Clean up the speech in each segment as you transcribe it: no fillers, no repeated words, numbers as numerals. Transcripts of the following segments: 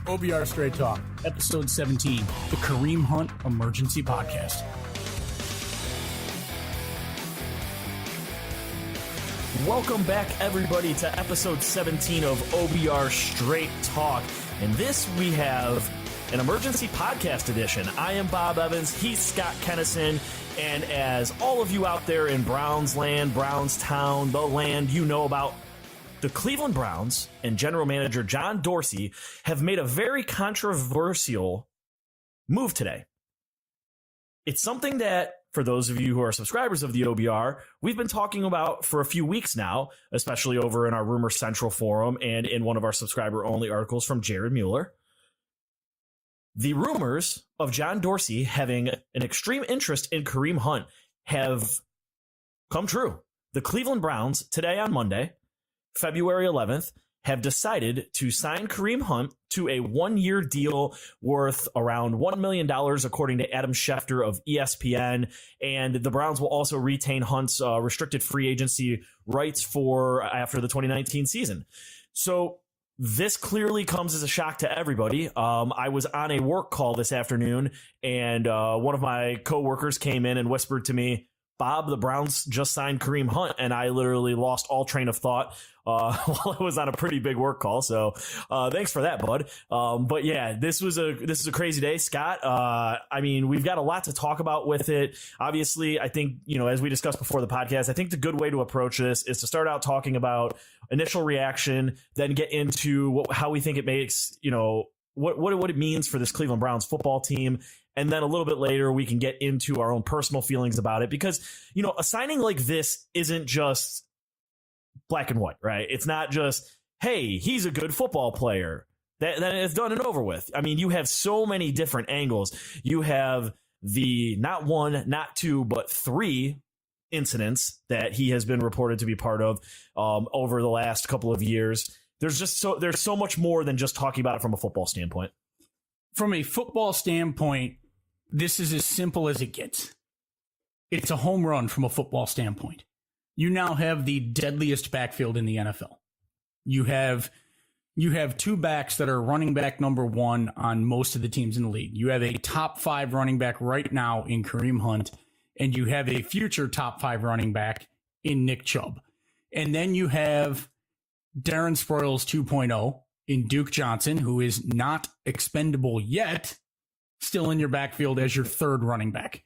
OBR Straight Talk, episode 17, the Kareem Hunt Emergency Podcast. Welcome back, everybody, to episode 17 of OBR Straight Talk. And this, we have an emergency podcast edition. I am Bob Evans, he's Scott Kennison, and as all of you out there in Browns land, Brownstown, the land you know about, the Cleveland Browns and general manager John Dorsey have made a very controversial move today. It's something that, for those of you who are subscribers of the OBR, we've been talking about for a few weeks now, especially over in our Rumor Central forum and in one of our subscriber-only articles from Jared Mueller. The rumors of John Dorsey having an extreme interest in Kareem Hunt have come true. The Cleveland Browns, today on Monday, February 11th, have decided to sign Kareem Hunt to a one-year deal worth around $1 million, according to Adam Schefter of ESPN. And the Browns will also retain Hunt's restricted free agency rights for after the 2019 season. So this clearly comes as a shock to everybody. I was on a work call this afternoon, and one of my coworkers came in and whispered to me, "Bob, the Browns just signed Kareem Hunt," and I literally lost all train of thought while I was on a pretty big work call. So thanks for that, bud. But yeah, this is a crazy day, Scott. I mean, we've got a lot to talk about with it. Obviously, I think, as we discussed before the podcast, I think the good way to approach this is to start out talking about initial reaction, then get into how we think it makes, what it means for this Cleveland Browns football team. And then a little bit later, we can get into our own personal feelings about it, because, a signing like this isn't just black and white, right? It's not just, hey, he's a good football player. Then it's done and over with. I mean, you have so many different angles. You have the not one, not two, but three incidents that he has been reported to be part of over the last couple of years. There's so much more than just talking about it from a football standpoint. From a football standpoint, this is as simple as it gets. It's a home run from a football standpoint. You now have the deadliest backfield in the NFL. You have two backs that are running back number one on most of the teams in the league. You have a top 5 running back right now in Kareem Hunt, and you have a future top 5 running back in Nick Chubb. And then you have Darren Sproles 2.0 in Duke Johnson, who is not expendable yet, still in your backfield as your third running back.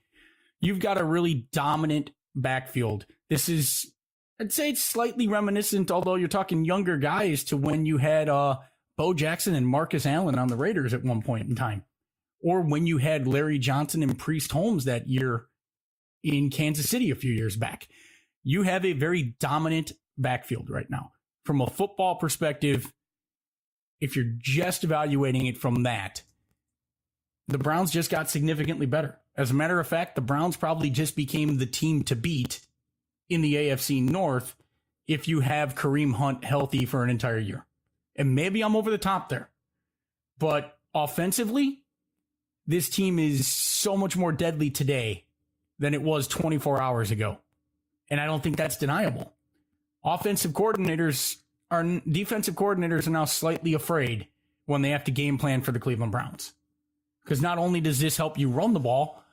You've got a really dominant backfield. This is, I'd say it's slightly reminiscent, although you're talking younger guys, to when you had Bo Jackson and Marcus Allen on the Raiders at one point in time, or when you had Larry Johnson and Priest Holmes that year in Kansas City a few years back. You have a very dominant backfield right now. From a football perspective, if you're just evaluating it from that, the Browns just got significantly better. As a matter of fact, the Browns probably just became the team to beat in the AFC North if you have Kareem Hunt healthy for an entire year. And maybe I'm over the top there, but offensively, this team is so much more deadly today than it was 24 hours ago. And I don't think that's deniable. Defensive coordinators are now slightly afraid when they have to game plan for the Cleveland Browns. Because not only does this help you run the ball,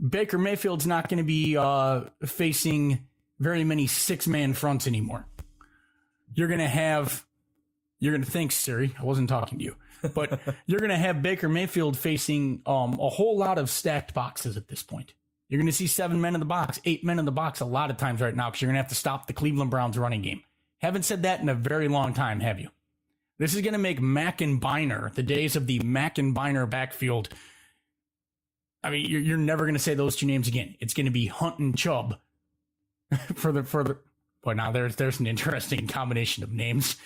Baker Mayfield's not going to be facing very many 6-man fronts anymore. Thanks, Siri, I wasn't talking to you. But you're going to have Baker Mayfield facing a whole lot of stacked boxes at this point. You're going to see 7 men in the box, 8 men in the box a lot of times right now, because you're going to have to stop the Cleveland Browns running game. Haven't said that in a very long time, have you? This is going to make Mack and Biner, the days of the Mack and Biner backfield. I mean, you're never going to say those two names again. It's going to be Hunt and Chubb But now there's an interesting combination of names.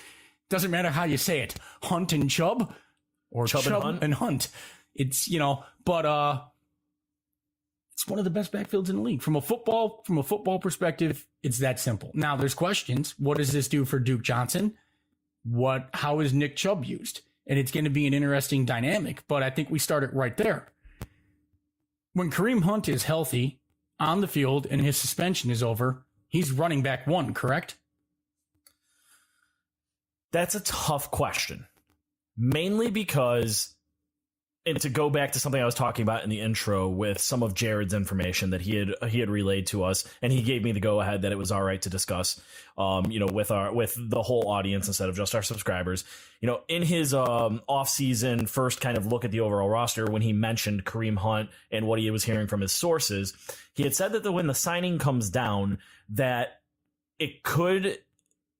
Doesn't matter how you say it, Hunt and Chubb, or Chubb and Hunt. It's but it's one of the best backfields in the league. From a football perspective, it's that simple. Now there's questions. What does this do for Duke Johnson? How is Nick Chubb used? And it's going to be an interesting dynamic, but I think we start it right there. When Kareem Hunt is healthy on the field and his suspension is over, he's running back 1, correct? That's a tough question. mainly because, and to go back to something I was talking about in the intro with some of Jared's information that he had relayed to us, and he gave me the go ahead that it was all right to discuss, with the whole audience instead of just our subscribers. In his off season first kind of look at the overall roster, when he mentioned Kareem Hunt and what he was hearing from his sources, he had said that when the signing comes down, that it could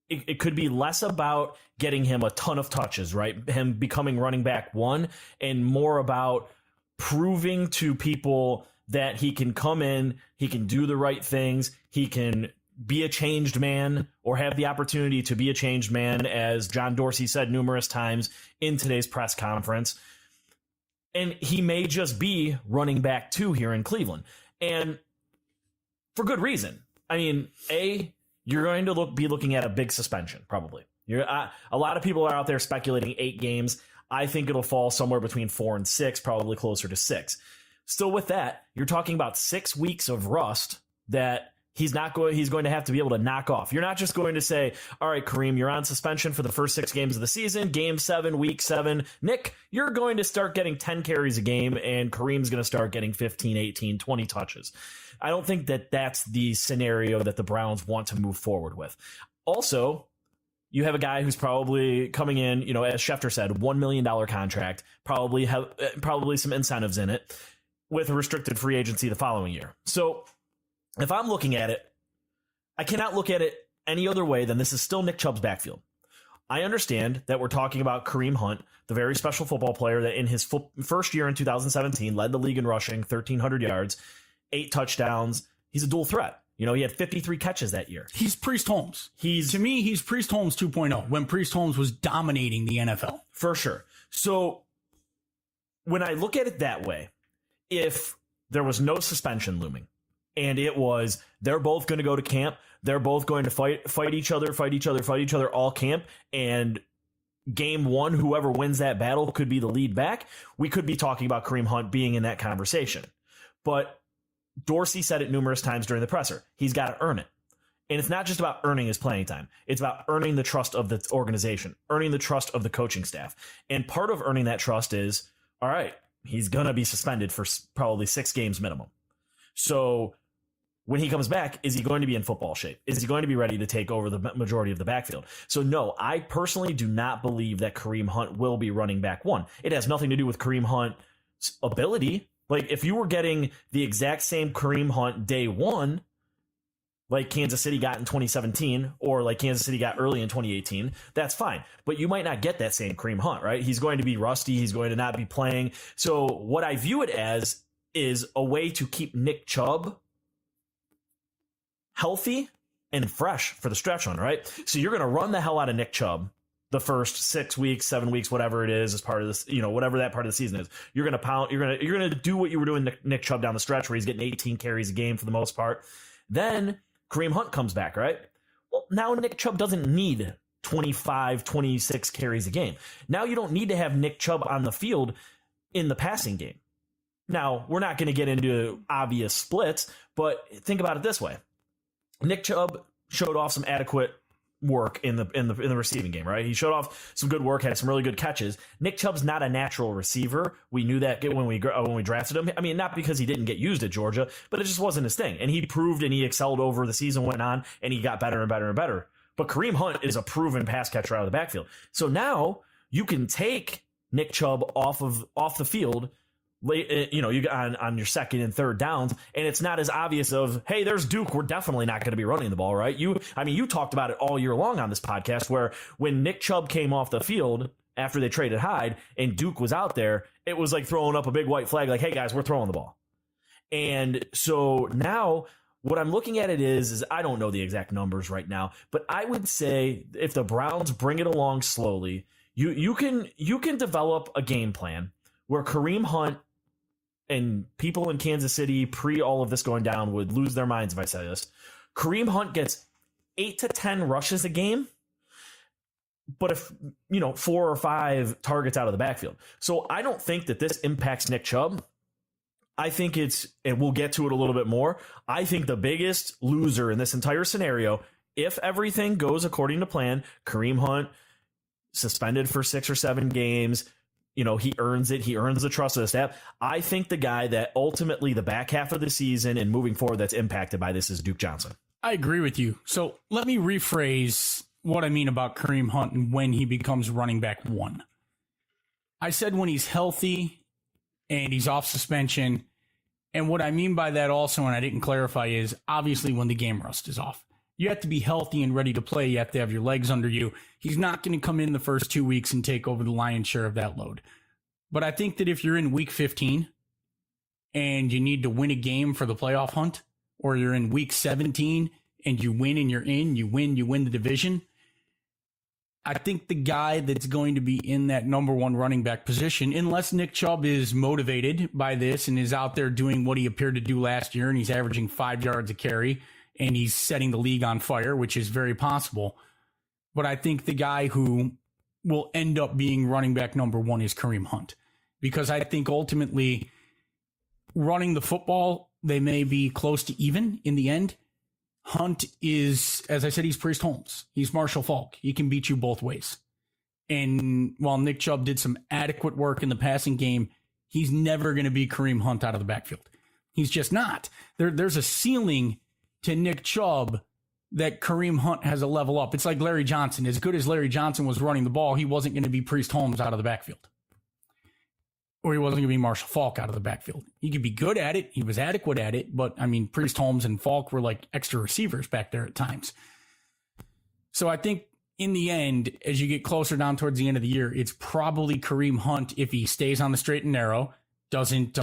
be less about getting him a ton of touches, right? Him becoming running back one, and more about proving to people that he can come in, he can do the right things, he can be a changed man or have the opportunity to be a changed man, as John Dorsey said numerous times in today's press conference. And he may just be running back two here in Cleveland. And for good reason. I mean, you're going to be looking at a big suspension, probably. A lot of people are out there speculating 8 games. I think it'll fall somewhere between 4 and 6, probably closer to 6. Still with that, you're talking about 6 weeks of rust that he's going to have to be able to knock off. You're not just going to say, all right, Kareem, you're on suspension for the first 6 games of the season, game 7, week 7. Nick, you're going to start getting 10 carries a game, and Kareem's going to start getting 15, 18, 20 touches. I don't think that that's the scenario that the Browns want to move forward with. Also, you have a guy who's probably coming in, as Schefter said, $1 million contract, probably some incentives in it, with a restricted free agency the following year. So if I'm looking at it, I cannot look at it any other way than this is still Nick Chubb's backfield. I understand that we're talking about Kareem Hunt, the very special football player that in his first year in 2017 led the league in rushing, 1,300 yards, 8 touchdowns. He's a dual threat. He had 53 catches that year. He's Priest Holmes. To me, he's Priest Holmes 2.0, when Priest Holmes was dominating the NFL. For sure. So when I look at it that way, if there was no suspension looming, and it was they're both going to go to camp, they're both going to fight each other all camp, and game 1, whoever wins that battle could be the lead back, we could be talking about Kareem Hunt being in that conversation. But Dorsey said it numerous times during the presser. He's got to earn it. And it's not just about earning his playing time. It's about earning the trust of the organization, earning the trust of the coaching staff. And part of earning that trust is, all right, he's going to be suspended for probably 6 games minimum. So when he comes back, is he going to be in football shape? Is he going to be ready to take over the majority of the backfield? So no, I personally do not believe that Kareem Hunt will be running back one. It has nothing to do with Kareem Hunt's ability. Like, if you were getting the exact same Kareem Hunt day one, like Kansas City got in 2017, or like Kansas City got early in 2018, that's fine. But you might not get that same Kareem Hunt, right? He's going to be rusty. He's going to not be playing. So what I view it as is a way to keep Nick Chubb healthy and fresh for the stretch run, right? So you're going to run the hell out of Nick Chubb the first 6 weeks, 7 weeks, whatever it is, as part of this, whatever that part of the season is. You're going to pound, you're going to do what you were doing Nick Chubb down the stretch, where he's getting 18 carries a game for the most part. Then Kareem Hunt comes back, right? Well, now Nick Chubb doesn't need 25, 26 carries a game. Now you don't need to have Nick Chubb on the field in the passing game. Now, we're not going to get into obvious splits, but think about it this way. Nick Chubb showed off some adequate work in the receiving game, right? He showed off some good work, had some really good catches. Nick Chubb's not a natural receiver. We knew that when we drafted him. I mean, not because he didn't get used at Georgia, but it just wasn't his thing. And he proved, and he excelled over the season went on, and he got better and better and better. But Kareem Hunt is a proven pass catcher out of the backfield. So now you can take Nick Chubb off the field, you got on your second and third downs, and it's not as obvious of, hey, there's Duke. We're definitely not going to be running the ball, right? You talked about it all year long on this podcast, where when Nick Chubb came off the field after they traded Hyde and Duke was out there, it was like throwing up a big white flag, like, hey guys, we're throwing the ball. And so now what I'm looking at it is I don't know the exact numbers right now, but I would say if the Browns bring it along slowly, you can develop a game plan where Kareem Hunt, and people in Kansas City pre all of this going down would lose their minds if I say this, Kareem Hunt gets 8 to 10 rushes a game, but if 4 or 5 targets out of the backfield. So I don't think that this impacts Nick Chubb. I think and we'll get to it a little bit more, I think the biggest loser in this entire scenario, if everything goes according to plan, Kareem Hunt suspended for 6 or 7 games. You know, he earns it. He earns the trust of the staff. I think the guy that ultimately the back half of the season and moving forward that's impacted by this is Duke Johnson. I agree with you. So let me rephrase what I mean about Kareem Hunt and when he becomes running back 1. I said when he's healthy and he's off suspension. And what I mean by that also, and I didn't clarify, is obviously when the game rust is off. You have to be healthy and ready to play. You have to have your legs under you. He's not going to come in the first 2 weeks and take over the lion's share of that load. But I think that if you're in week 15 and you need to win a game for the playoff hunt, or you're in week 17 and you win and you're in, you win the division, I think the guy that's going to be in that number 1 running back position, unless Nick Chubb is motivated by this and is out there doing what he appeared to do last year and he's averaging 5 yards a carry, and he's setting the league on fire, which is very possible. But I think the guy who will end up being running back number 1 is Kareem Hunt. Because I think ultimately running the football, they may be close to even in the end. Hunt is, as I said, he's Priest Holmes. He's Marshall Faulk. He can beat you both ways. And while Nick Chubb did some adequate work in the passing game, he's never going to be Kareem Hunt out of the backfield. He's just not. There's a ceiling to Nick Chubb that Kareem Hunt has a level up. It's like Larry Johnson. As good as Larry Johnson was running the ball, he wasn't going to be Priest Holmes out of the backfield. Or he wasn't going to be Marshall Faulk out of the backfield. He could be good at it. He was adequate at it. But, I mean, Priest Holmes and Faulk were like extra receivers back there at times. So I think in the end, as you get closer down towards the end of the year, it's probably Kareem Hunt if he stays on the straight and narrow, doesn't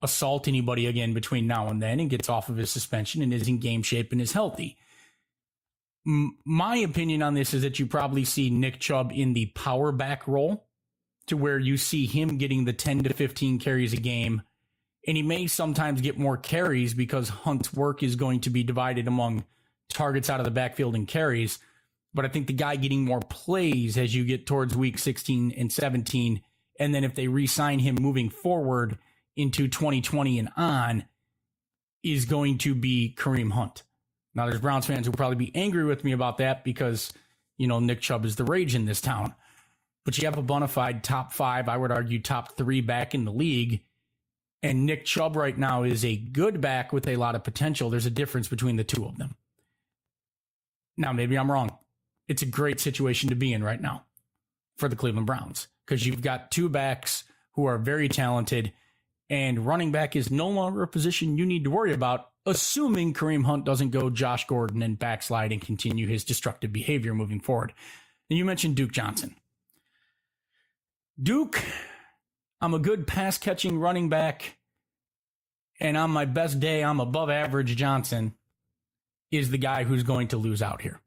assault anybody again between now and then, and gets off of his suspension and is in game shape and is healthy. My opinion on this is that you probably see Nick Chubb in the power back role, to where you see him getting the 10 to 15 carries a game, and he may sometimes get more carries because Hunt's work is going to be divided among targets out of the backfield and carries. But I think the guy getting more plays as you get towards week 16 and 17, and then if they re-sign him moving forward into 2020 and on, is going to be Kareem Hunt. Now, there's Browns fans who will probably be angry with me about that because, you know, Nick Chubb is the rage in this town. But you have a bona fide top 5, I would argue top 3 back in the league. And Nick Chubb right now is a good back with a lot of potential. There's a difference between the two of them. Now, maybe I'm wrong. It's a great situation to be in right now for the Cleveland Browns, because you've got 2 backs who are very talented, and running back is no longer a position you need to worry about, assuming Kareem Hunt doesn't go Josh Gordon and backslide and continue his destructive behavior moving forward. And you mentioned Duke Johnson. Duke, I'm a good pass-catching running back, and on my best day, I'm above average Johnson, is the guy who's going to lose out here.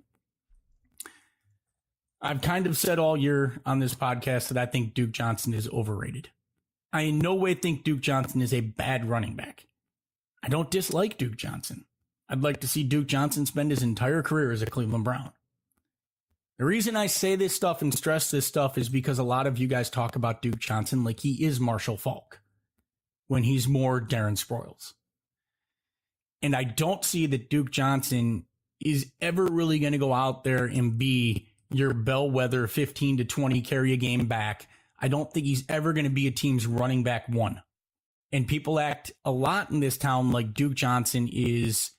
I've kind of said all year on this podcast that I think Duke Johnson is overrated. I in no way think Duke Johnson is a bad running back. I don't dislike Duke Johnson. I'd like to see Duke Johnson spend his entire career as a Cleveland Brown. The reason I say this stuff and stress this stuff is because a lot of you guys talk about Duke Johnson like he is Marshall Faulk, when he's more Darren Sproles. And I don't see that Duke Johnson is ever really going to go out there and be your bellwether 15 to 20 carry a game back. I don't think he's ever going to be a team's running back 1. And people act a lot in this town like Duke Johnson is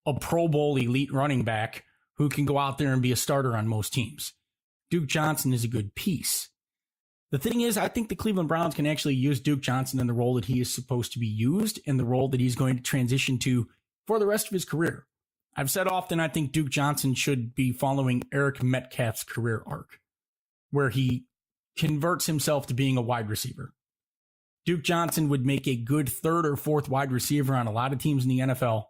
a Pro Bowl elite running back who can go out there and be a starter on most teams. Duke Johnson is a good piece. The thing is, I think the Cleveland Browns can actually use Duke Johnson in the role that he is supposed to be used and the role that he's going to transition to for the rest of his career. I've said often I think Duke Johnson should be following Eric Metcalf's career arc, where he converts himself to being a wide receiver. Duke Johnson would make a good 3rd or 4th wide receiver on a lot of teams in the NFL,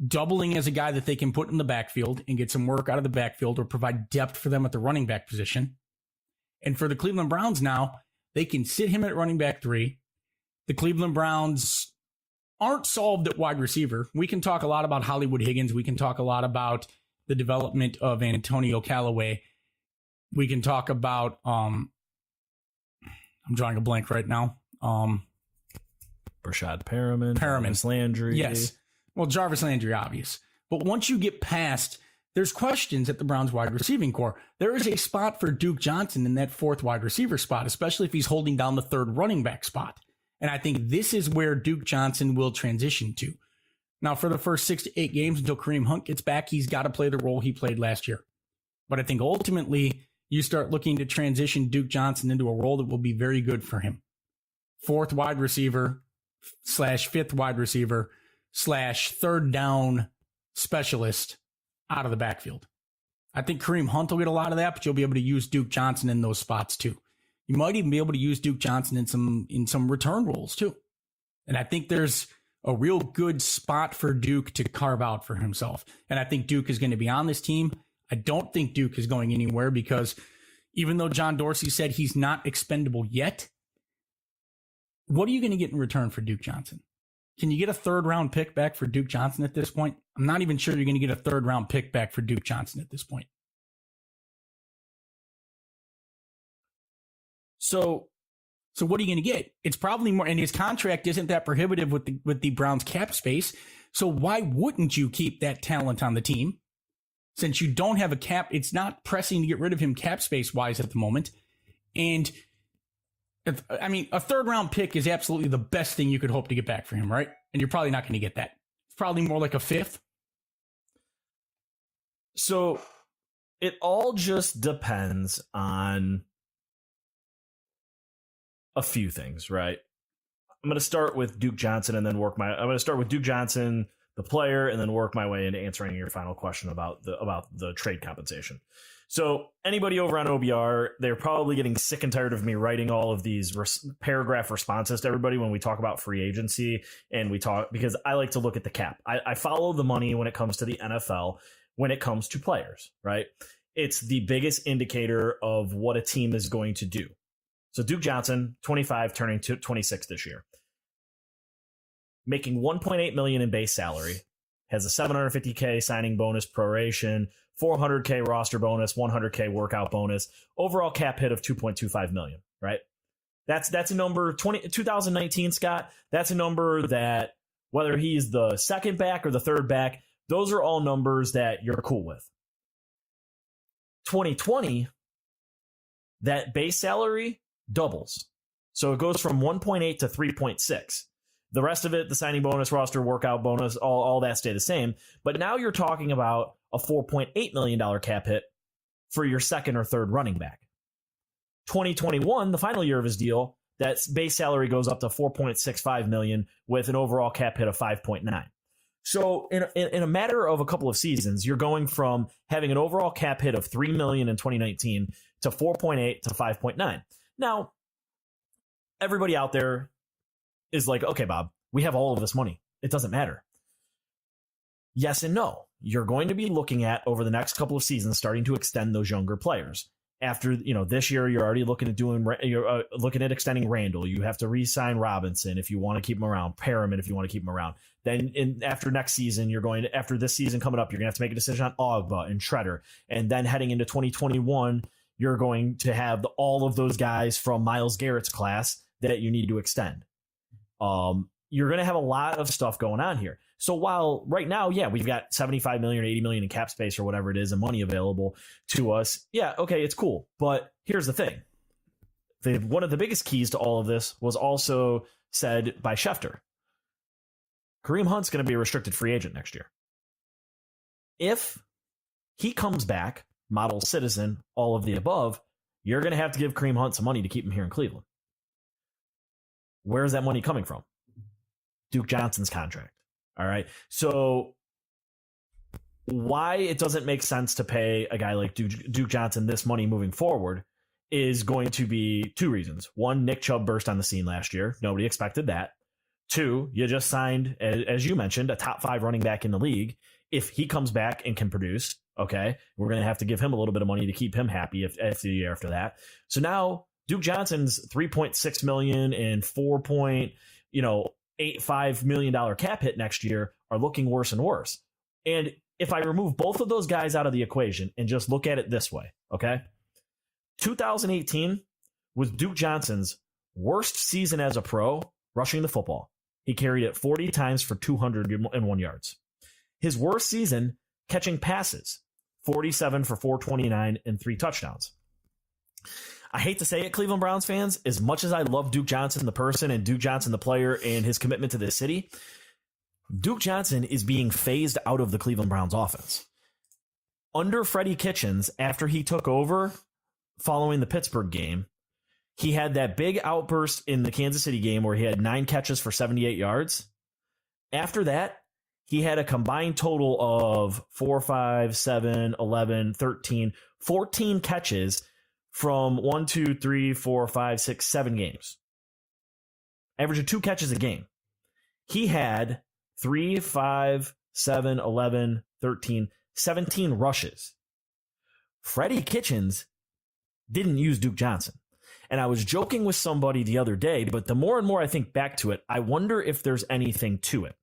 doubling as a guy that they can put in the backfield and get some work out of the backfield or provide depth for them at the running back position. And for the Cleveland Browns now, they can sit him at running back 3. The Cleveland Browns aren't solved at wide receiver. We can talk a lot about Hollywood Higgins. We can talk a lot about the development of Antonio Callaway. We can talk about, I'm drawing a blank right now. Rashad Perriman. Jarvis Landry. Yes. Well, Jarvis Landry, obvious. But once you get past there's questions at the Browns wide receiving core. There is a spot for Duke Johnson in that fourth wide receiver spot, especially if he's holding down the third running back spot. And I think this is where Duke Johnson will transition to. Now, for the first 6 to 8 games until Kareem Hunt gets back, he's got to play the role he played last year. But I think ultimately you start looking to transition Duke Johnson into a role that will be very good for him. Fourth wide receiver / fifth wide receiver / third down specialist out of the backfield. I think Kareem Hunt will get a lot of that, but you'll be able to use Duke Johnson in those spots too. You might even be able to use Duke Johnson in some return roles too. And I think there's a real good spot for Duke to carve out for himself. And I think Duke is going to be on this team. I don't think Duke is going anywhere because even though John Dorsey said he's not expendable yet, what are you going to get in return for Duke Johnson? Can you get a third round pick back for Duke Johnson at this point? I'm not even sure you're going to get a third round pick back for Duke Johnson at this point. So what are you going to get? It's probably more, and his contract isn't that prohibitive with the Browns cap space. So why wouldn't you keep that talent on the team? Since you don't have a cap, it's not pressing to get rid of him cap space wise at the moment. And a third round pick is absolutely the best thing you could hope to get back for him, right? And you're probably not going to get that. It's probably more like a fifth. So it all just depends on a few things, right? I'm going to start with Duke Johnson and then I'm going to start with Duke Johnson, the player, and then work my way into answering your final question about the trade compensation. So anybody over on OBR, they're probably getting sick and tired of me writing all of these paragraph responses to everybody when we talk about free agency and because I like to look at the cap. I follow the money when it comes to the NFL, when it comes to players, right? It's the biggest indicator of what a team is going to do. So Duke Johnson, 25, turning to 26 this year, making $1.8 million in base salary, has a $750K signing bonus proration, $400K roster bonus, $100K workout bonus, overall cap hit of $2.25 million, right? That's a number, 2019, Scott, that's a number that whether he's the second back or the third back, those are all numbers that you're cool with. 2020, that base salary doubles. So it goes from 1.8 to 3.6. The rest of it, the signing bonus, roster, workout bonus, all that stay the same. But now you're talking about a $4.8 million cap hit for your second or third running back. 2021, the final year of his deal, that base salary goes up to $4.65 million with an overall cap hit of 5.9. So in a matter of a couple of seasons, you're going from having an overall cap hit of $3 million in 2019 to 4.8 to 5.9. Now, everybody out there is like, okay, Bob, we have all of this money. It doesn't matter. Yes and no. You're going to be looking at over the next couple of seasons starting to extend those younger players. After, this year, you're already looking at extending Randall. You have to re-sign Robinson if you want to keep him around, Perriman if you want to keep him around. Then after next season, after this season coming up, you're going to have to make a decision on Ogba and Shredder. And then heading into 2021, you're going to have all of those guys from Myles Garrett's class that you need to extend. You're going to have a lot of stuff going on here. So while right now, yeah, we've got $75 million or $80 million in cap space or whatever it is and money available to us. Yeah, okay, it's cool. But here's the thing. One of the biggest keys to all of this was also said by Schefter. Kareem Hunt's going to be a restricted free agent next year. If he comes back, model citizen, all of the above, you're going to have to give Kareem Hunt some money to keep him here in Cleveland. Where's that money coming from? Duke Johnson's contract. All right. So why it doesn't make sense to pay a guy like Duke Johnson this money moving forward is going to be two reasons. One, Nick Chubb burst on the scene last year. Nobody expected that. Two, you just signed, as you mentioned, a top 5 running back in the league. If he comes back and can produce, okay, we're going to have to give him a little bit of money to keep him happy if the year after that. So now Duke Johnson's $3.6 million and $4.85 million cap hit next year are looking worse and worse. And if I remove both of those guys out of the equation and just look at it this way, okay, 2018 was Duke Johnson's worst season as a pro rushing the football. He carried it 40 times for 201 yards. His worst season catching passes, 47 for 429 and 3 touchdowns. I hate to say it, Cleveland Browns fans, as much as I love Duke Johnson, the person, and Duke Johnson, the player, and his commitment to this city, Duke Johnson is being phased out of the Cleveland Browns offense. Under Freddie Kitchens, after he took over following the Pittsburgh game, he had that big outburst in the Kansas City game where he had 9 catches for 78 yards. After that, he had a combined total of 4, 5, 7, 11, 13, 14 catches from 1, 2, 3, 4, 5, 6, 7 games. Averaging 2 catches a game. He had 3, 5, 7, 11, 13, 17 rushes. Freddie Kitchens didn't use Duke Johnson. And I was joking with somebody the other day, but the more and more I think back to it, I wonder if there's anything to it.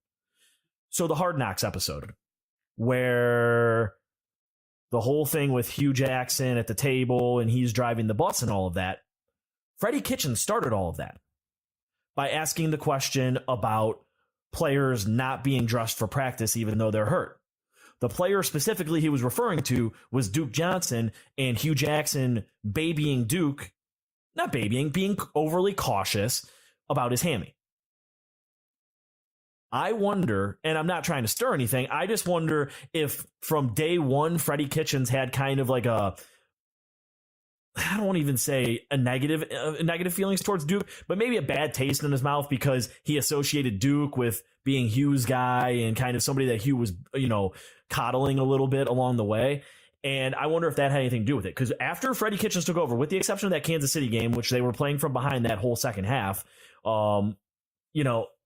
So the Hard Knocks episode, where the whole thing with Hugh Jackson at the table and he's driving the bus and all of that, Freddie Kitchens started all of that by asking the question about players not being dressed for practice even though they're hurt. The player specifically he was referring to was Duke Johnson, and Hugh Jackson babying Duke, not babying, being overly cautious about his hammy. I wonder, and I'm not trying to stir anything, I just wonder if from day one, Freddie Kitchens had kind of like I don't want to even say negative feelings towards Duke, but maybe a bad taste in his mouth because he associated Duke with being Hugh's guy and kind of somebody that Hugh was, coddling a little bit along the way. And I wonder if that had anything to do with it. Because after Freddie Kitchens took over, with the exception of that Kansas City game, which they were playing from behind that whole second half,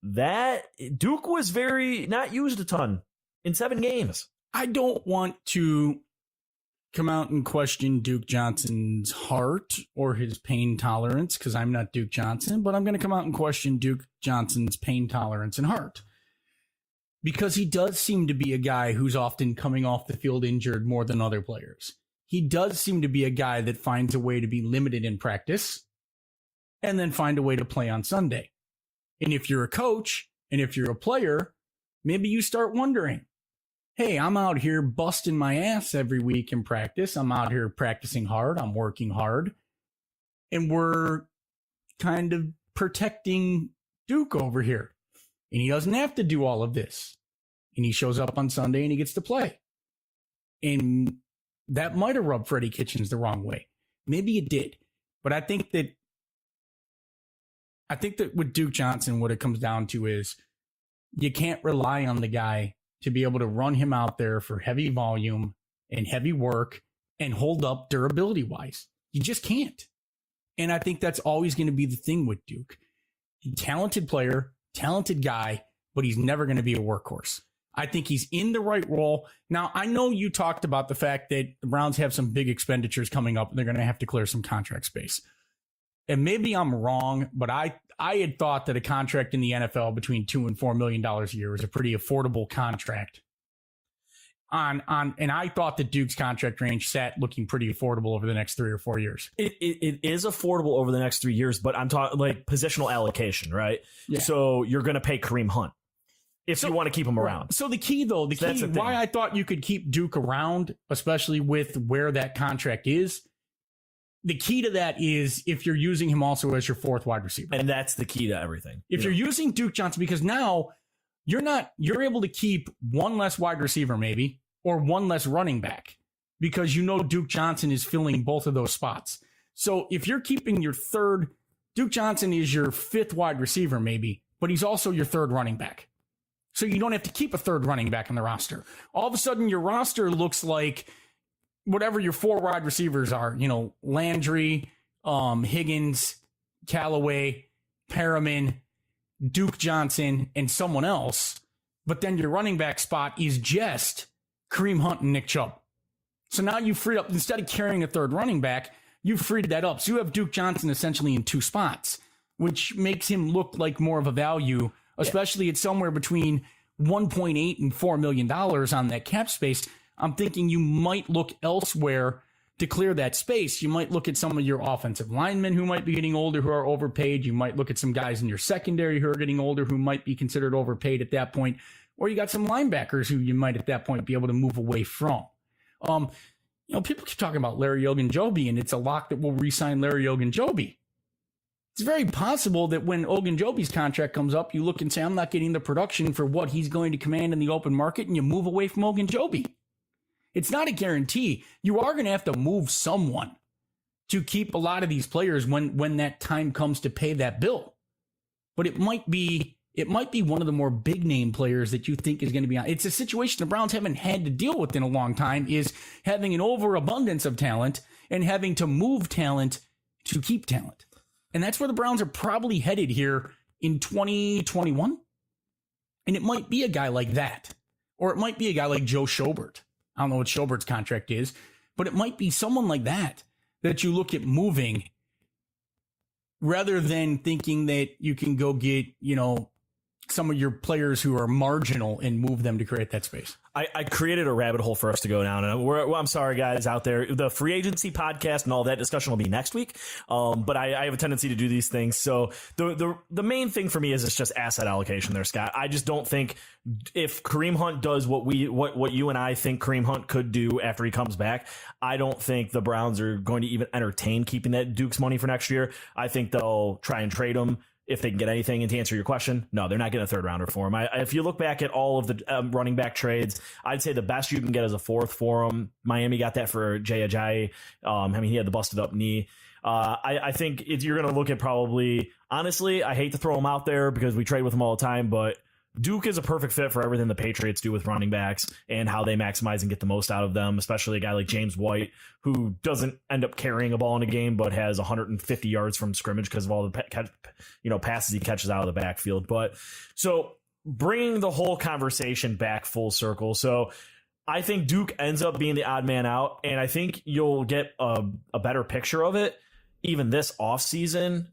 that Duke was very not used a ton in 7 games. I don't want to come out and question Duke Johnson's heart or his pain tolerance because I'm not Duke Johnson, but I'm going to come out and question Duke Johnson's pain tolerance and heart. Because he does seem to be a guy who's often coming off the field injured more than other players. He does seem to be a guy that finds a way to be limited in practice and then find a way to play on Sunday. And if you're a coach and if you're a player, maybe you start wondering, hey, I'm out here busting my ass every week in practice. I'm out here practicing hard. I'm working hard. And we're kind of protecting Duke over here. And he doesn't have to do all of this. And he shows up on Sunday and he gets to play. And that might have rubbed Freddie Kitchens the wrong way. Maybe it did. But I think that with Duke Johnson, what it comes down to is you can't rely on the guy to be able to run him out there for heavy volume and heavy work and hold up durability wise. You just can't. And I think that's always going to be the thing with Duke. Talented player, talented guy, but he's never going to be a workhorse. I think he's in the right role. Now, I know you talked about the fact that the Browns have some big expenditures coming up and they're going to have to clear some contract space. And maybe I'm wrong, but I had thought that a contract in the NFL between $2 and $4 million a year was a pretty affordable contract. And I thought that Duke's contract range sat looking pretty affordable over the next 3 or 4 years. It is affordable over the next 3 years, but I'm talking like positional allocation, right? Yeah. So you're going to pay Kareem Hunt if you want to keep him around. So the key, why I thought you could keep Duke around, especially with where that contract is, the key to that is if you're using him also as your 4th wide receiver. And that's the key to everything. If you're using Duke Johnson, because now you're able to keep one less wide receiver maybe, or one less running back, because Duke Johnson is filling both of those spots. So if you're keeping your Duke Johnson is your 5th wide receiver maybe, but he's also your 3rd running back. So you don't have to keep a 3rd running back on the roster. All of a sudden your roster looks like whatever your 4 wide receivers are, Landry, Higgins, Callaway, Perriman, Duke Johnson, and someone else. But then your running back spot is just Kareem Hunt and Nick Chubb. So now you freed up, instead of carrying a 3rd running back, you freed that up. So you have Duke Johnson essentially in 2 spots, which makes him look like more of a value, especially at somewhere between $1.8 and $4 million on that cap space. I'm thinking you might look elsewhere to clear that space. You might look at some of your offensive linemen who might be getting older, who are overpaid. You might look at some guys in your secondary who are getting older, who might be considered overpaid at that point. Or you got some linebackers who you might at that point be able to move away from. People keep talking about Larry Ogunjobi, and it's a lock that will re-sign Larry Ogunjobi. It's very possible that when Ogunjobi's contract comes up, you look and say, I'm not getting the production for what he's going to command in the open market, and you move away from Ogunjobi. It's not a guarantee. You are going to have to move someone to keep a lot of these players when that time comes to pay that bill. But it might be one of the more big name players that you think is going to be on. It's a situation the Browns haven't had to deal with in a long time, is having an overabundance of talent and having to move talent to keep talent. And that's where the Browns are probably headed here in 2021. And it might be a guy like that. Or it might be a guy like Joe Schobert. I don't know what Schobert's contract is, but it might be someone like that you look at moving rather than thinking that you can go get, some of your players who are marginal and move them to create that space. I created a rabbit hole for us to go down, and I'm sorry, guys out there. The free agency podcast and all that discussion will be next week. But I have a tendency to do these things. So the main thing for me is it's just asset allocation there, Scott. I just don't think if Kareem Hunt does what you and I think Kareem Hunt could do after he comes back, I don't think the Browns are going to even entertain keeping that Duke's money for next year. I think they'll try and trade him if they can get anything. And to answer your question, no, they're not getting a third rounder for him. If you look back at all of the running back trades, I'd say the best you can get is a fourth for him. Miami got that for Jay Ajayi. He had the busted up knee. I think you're going to look at probably, honestly, I hate to throw him out there because we trade with him all the time, but Duke is a perfect fit for everything the Patriots do with running backs and how they maximize and get the most out of them, especially a guy like James White, who doesn't end up carrying a ball in a game, but has 150 yards from scrimmage because of all the passes he catches out of the backfield. But so bringing the whole conversation back full circle. So I think Duke ends up being the odd man out, and I think you'll get a better picture of it even this offseason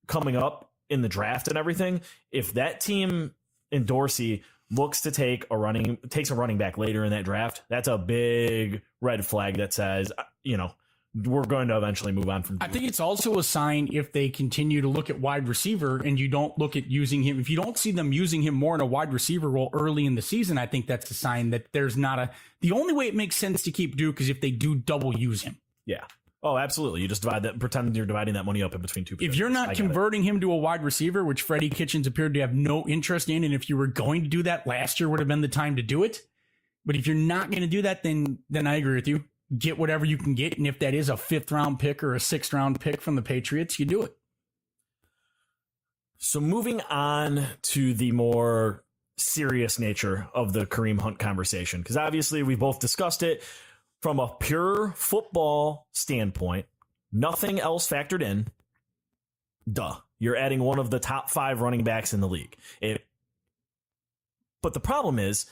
coming up in the draft and everything. If that team in Dorsey looks to takes a running back later in that draft, that's a big red flag that says, we're going to eventually move on from Duke. I think it's also a sign if they continue to look at wide receiver and you don't look at using him. If you don't see them using him more in a wide receiver role early in the season, I think that's a sign that there's not the only way it makes sense to keep Duke is if they do double use him. Yeah. Oh, absolutely. You just pretend you're dividing that money up in between two. If you're not converting him to a wide receiver, which Freddie Kitchens appeared to have no interest in, and if you were going to do that, last year would have been the time to do it. But if you're not going to do that, then I agree with you. Get whatever you can get, and if that is a 5th round pick or a 6th round pick from the Patriots, you do it. So moving on to the more serious nature of the Kareem Hunt conversation, because obviously we both discussed it. From a pure football standpoint, nothing else factored in. You're adding one of the top 5 running backs in the league. But the problem is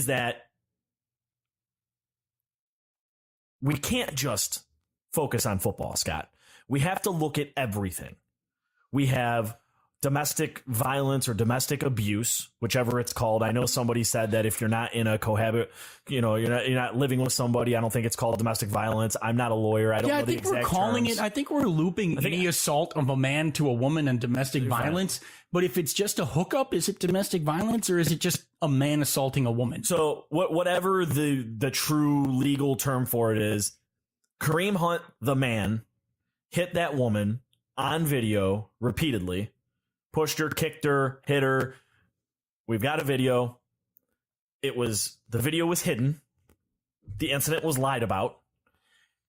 that we can't just focus on football, Scott. We have to look at everything. We have domestic violence or domestic abuse, whichever it's called. I know somebody said that if you're not in a you're not living with somebody, I don't think it's called domestic violence. I'm not a lawyer. I don't know the exact terms. I think we're calling it. I think we're looping any assault of a man to a woman and domestic violence. Fine. But if it's just a hookup, is it domestic violence or is it just a man assaulting a woman? So whatever the true legal term for it is, Kareem Hunt, the man, hit that woman on video repeatedly. Pushed her, kicked her, hit her. We've got a video. The video was hidden. The incident was lied about.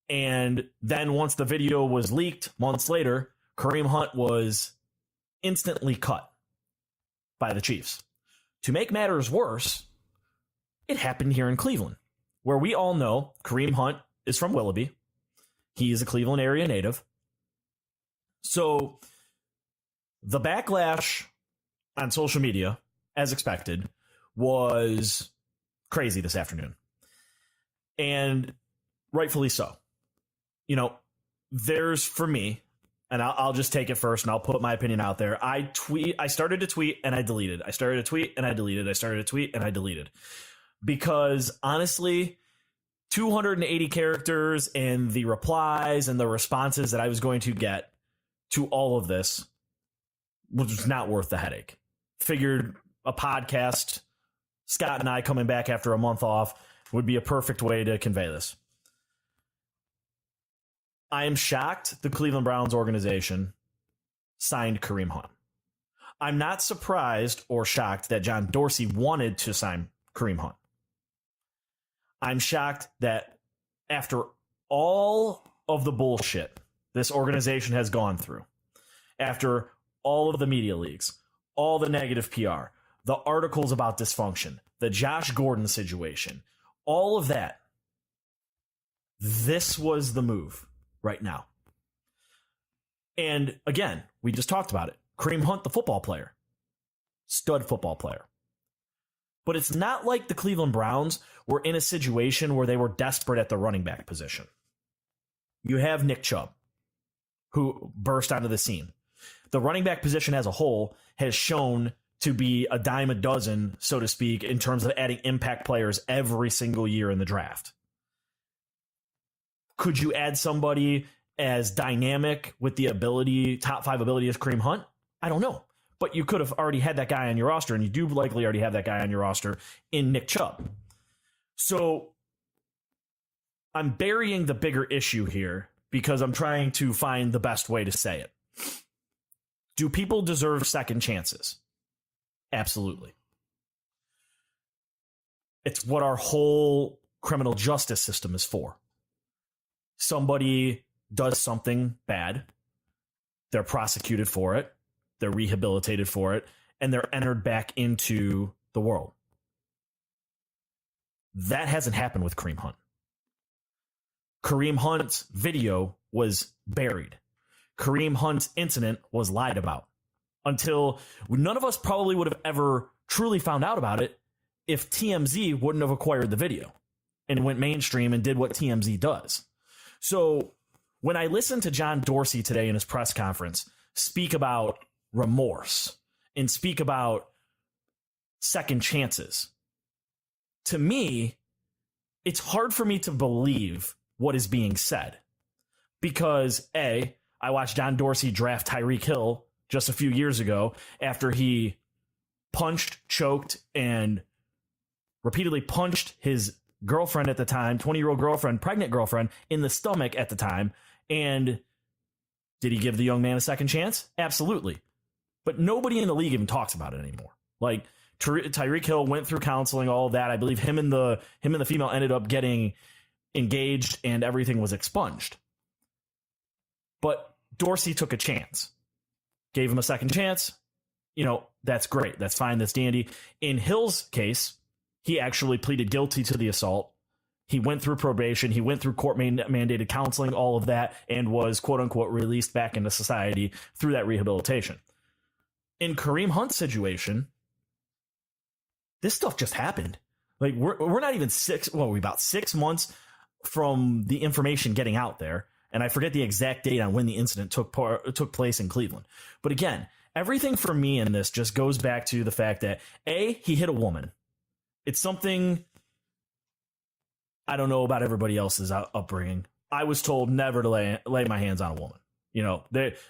And then once the video was leaked months later, Kareem Hunt was instantly cut by the Chiefs. To make matters worse, it happened here in Cleveland, where we all know Kareem Hunt is from Willoughby. He is a Cleveland area native. So the backlash on social media, as expected, was crazy this afternoon. And rightfully so. There's, for me, and I'll just take it first and I'll put my opinion out there. I started to tweet and I deleted. I started to tweet and I deleted. I started to tweet and I deleted. Because honestly, 280 characters and the replies and the responses that I was going to get to all of this was not worth the headache. Figured a podcast, Scott and I coming back after a month off, would be a perfect way to convey this. I am shocked the Cleveland Browns organization signed Kareem Hunt. I'm not surprised or shocked that John Dorsey wanted to sign Kareem Hunt. I'm shocked that after all of the bullshit this organization has gone through, after all of the media leaks, all the negative PR, the articles about dysfunction, the Josh Gordon situation, all of that, this was the move right now. And again, we just talked about it. Kareem Hunt, the football player, stud football player. But it's not like the Cleveland Browns were in a situation where they were desperate at the running back position. You have Nick Chubb, who burst onto the scene. The running back position as a whole has shown to be a dime a dozen, so to speak, in terms of adding impact players every single year in the draft. Could you add somebody as dynamic with the ability, top 5 ability as Kareem Hunt? I don't know. But you could have already had that guy on your roster, and you do likely already have that guy on your roster in Nick Chubb. So I'm burying the bigger issue here because I'm trying to find the best way to say it. Do people deserve second chances? Absolutely. It's what our whole criminal justice system is for. Somebody does something bad, they're prosecuted for it, they're rehabilitated for it, and they're entered back into the world. That hasn't happened with Kareem Hunt. Kareem Hunt's video was buried. Kareem Hunt's incident was lied about until none of us probably would have ever truly found out about it if TMZ wouldn't have acquired the video and went mainstream and did what TMZ does. So when I listened to John Dorsey today in his press conference speak about remorse and speak about second chances, to me, it's hard for me to believe what is being said. Because A, I watched John Dorsey draft Tyreek Hill just a few years ago after he punched, choked, and repeatedly punched his girlfriend at the time, 20-year-old girlfriend, pregnant girlfriend, in the stomach at the time. And did he give the young man a second chance? Absolutely. But nobody in the league even talks about it anymore. Like, Tyreek Hill went through counseling, all of that. I believe him and the female ended up getting engaged and everything was expunged. But Dorsey took a chance, gave him a second chance. You know, that's great. That's fine. That's dandy. In Hill's case, he actually pleaded guilty to the assault. He went through probation. He went through court mandated counseling, all of that, and was quote unquote released back into society through that rehabilitation. In Kareem Hunt's situation, this stuff just happened. Like we're not even about 6 months from the information getting out there. And I forget the exact date on when the incident took place in Cleveland. But again, everything for me in this just goes back to the fact that A, he hit a woman. It's something I don't know about everybody else's upbringing. I was told never to lay my hands on a woman. You know,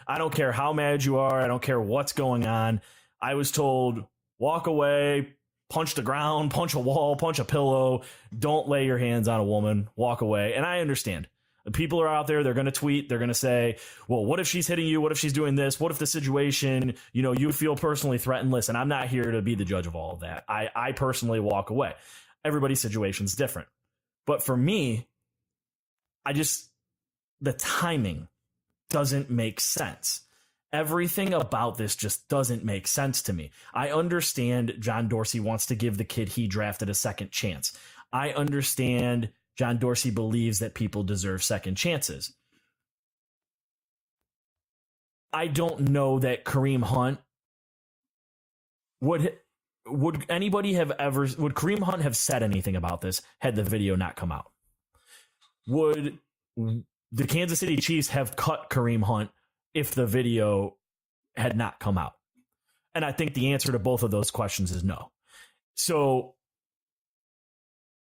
I don't care how mad you are. I don't care what's going on. I was told walk away, punch the ground, punch a wall, punch a pillow. Don't lay your hands on a woman. Walk away. And I understand. People are out there, they're going to tweet, they're going to say, well, what if she's hitting you? What if she's doing this? What if the situation, you feel personally threatened? Listen, I'm not here to be the judge of all of that. I personally walk away. Everybody's situation's different. But for me, the timing doesn't make sense. Everything about this just doesn't make sense to me. I understand John Dorsey wants to give the kid he drafted a second chance. I understand John Dorsey believes that people deserve second chances. I don't know that Kareem Hunt would Kareem Hunt have said anything about this had the video not come out? Would the Kansas City Chiefs have cut Kareem Hunt if the video had not come out? And I think the answer to both of those questions is no. So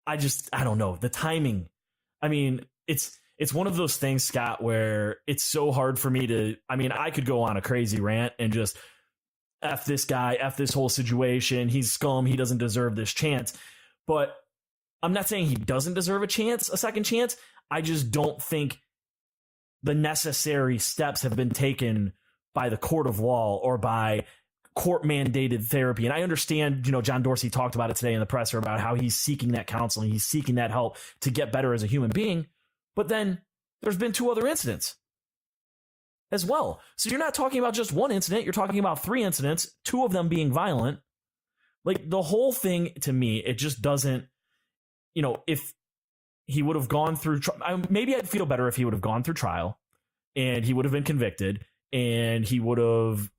I don't know. The timing. I mean, it's one of those things, Scott, where it's so hard for me I could go on a crazy rant and just F this guy, F this whole situation. He's scum. He doesn't deserve this chance. But I'm not saying he doesn't deserve a second chance. I just don't think the necessary steps have been taken by the court of law or by court mandated therapy. And I understand, John Dorsey talked about it today in the presser about how he's seeking that counseling. He's seeking that help to get better as a human being. But then there's been 2 other incidents as well. So you're not talking about just one incident. You're talking about 3 incidents, 2 of them being violent. Like, the whole thing, to me, it just doesn't, if he would have gone through, maybe I'd feel better if he would have gone through trial and he would have been convicted and he would have,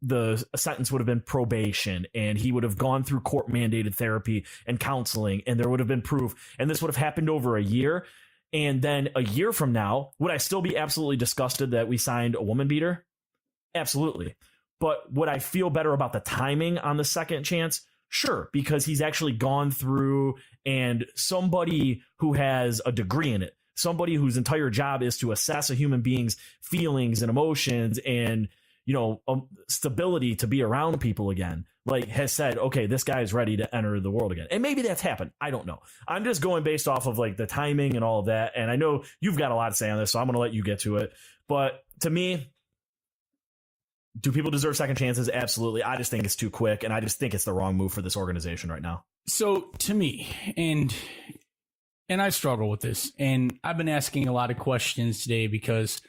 the sentence would have been probation and he would have gone through court mandated therapy and counseling and there would have been proof and this would have happened over a year. And then a year from now, would I still be absolutely disgusted that we signed a woman beater? Absolutely. But would I feel better about the timing on the second chance? Sure, because he's actually gone through, and somebody who has a degree in it, somebody whose entire job is to assess a human being's feelings and emotions and, stability to be around people again, like, has said, okay, this guy is ready to enter the world again. And maybe that's happened. I don't know. I'm just going based off of like the timing and all of that. And I know you've got a lot to say on this, so I'm going to let you get to it. But to me, do people deserve second chances? Absolutely. I just think it's too quick, and I just think it's the wrong move for this organization right now. So to me, and I struggle with this, and I've been asking a lot of questions today because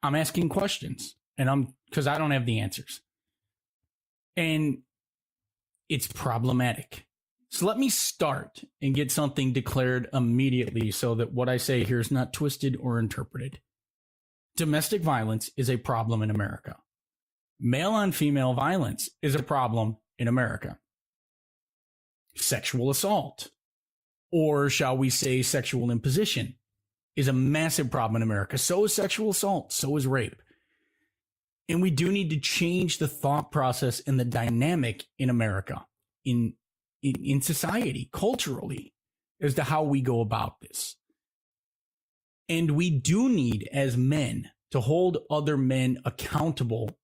I'm asking questions, and because I don't have the answers. And it's problematic. So let me start and get something declared immediately so that what I say here is not twisted or interpreted. Domestic violence is a problem in America. Male on female violence is a problem in America. Sexual assault, or shall we say sexual imposition, is a massive problem in America. So is sexual assault. So is rape. And we do need to change the thought process and the dynamic in America, in society, culturally, as to how we go about this. And we do need, as men, to hold other men accountable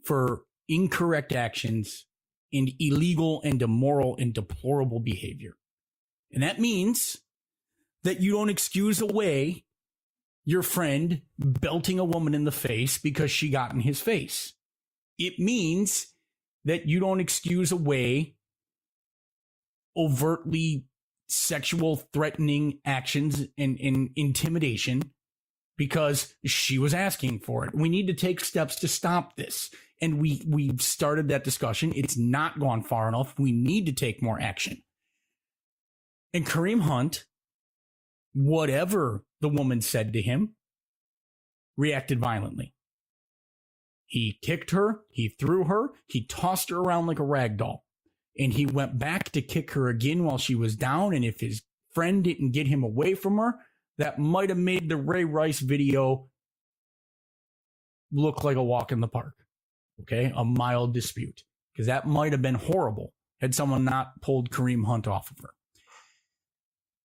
for incorrect actions and illegal and immoral and deplorable behavior. And that means that you don't excuse away your friend belting a woman in the face because she got in his face. It means that you don't excuse away overtly sexual threatening actions and intimidation because she was asking for it. We need to take steps to stop this. And we've started that discussion. It's not gone far enough. We need to take more action. And Kareem Hunt, whatever the woman said to him, reacted violently. He kicked her, he threw her, he tossed her around like a rag doll. And he went back to kick her again while she was down. And if his friend didn't get him away from her, that might have made the Ray Rice video look like a walk in the park. Okay, a mild dispute. Because that might have been horrible had someone not pulled Kareem Hunt off of her.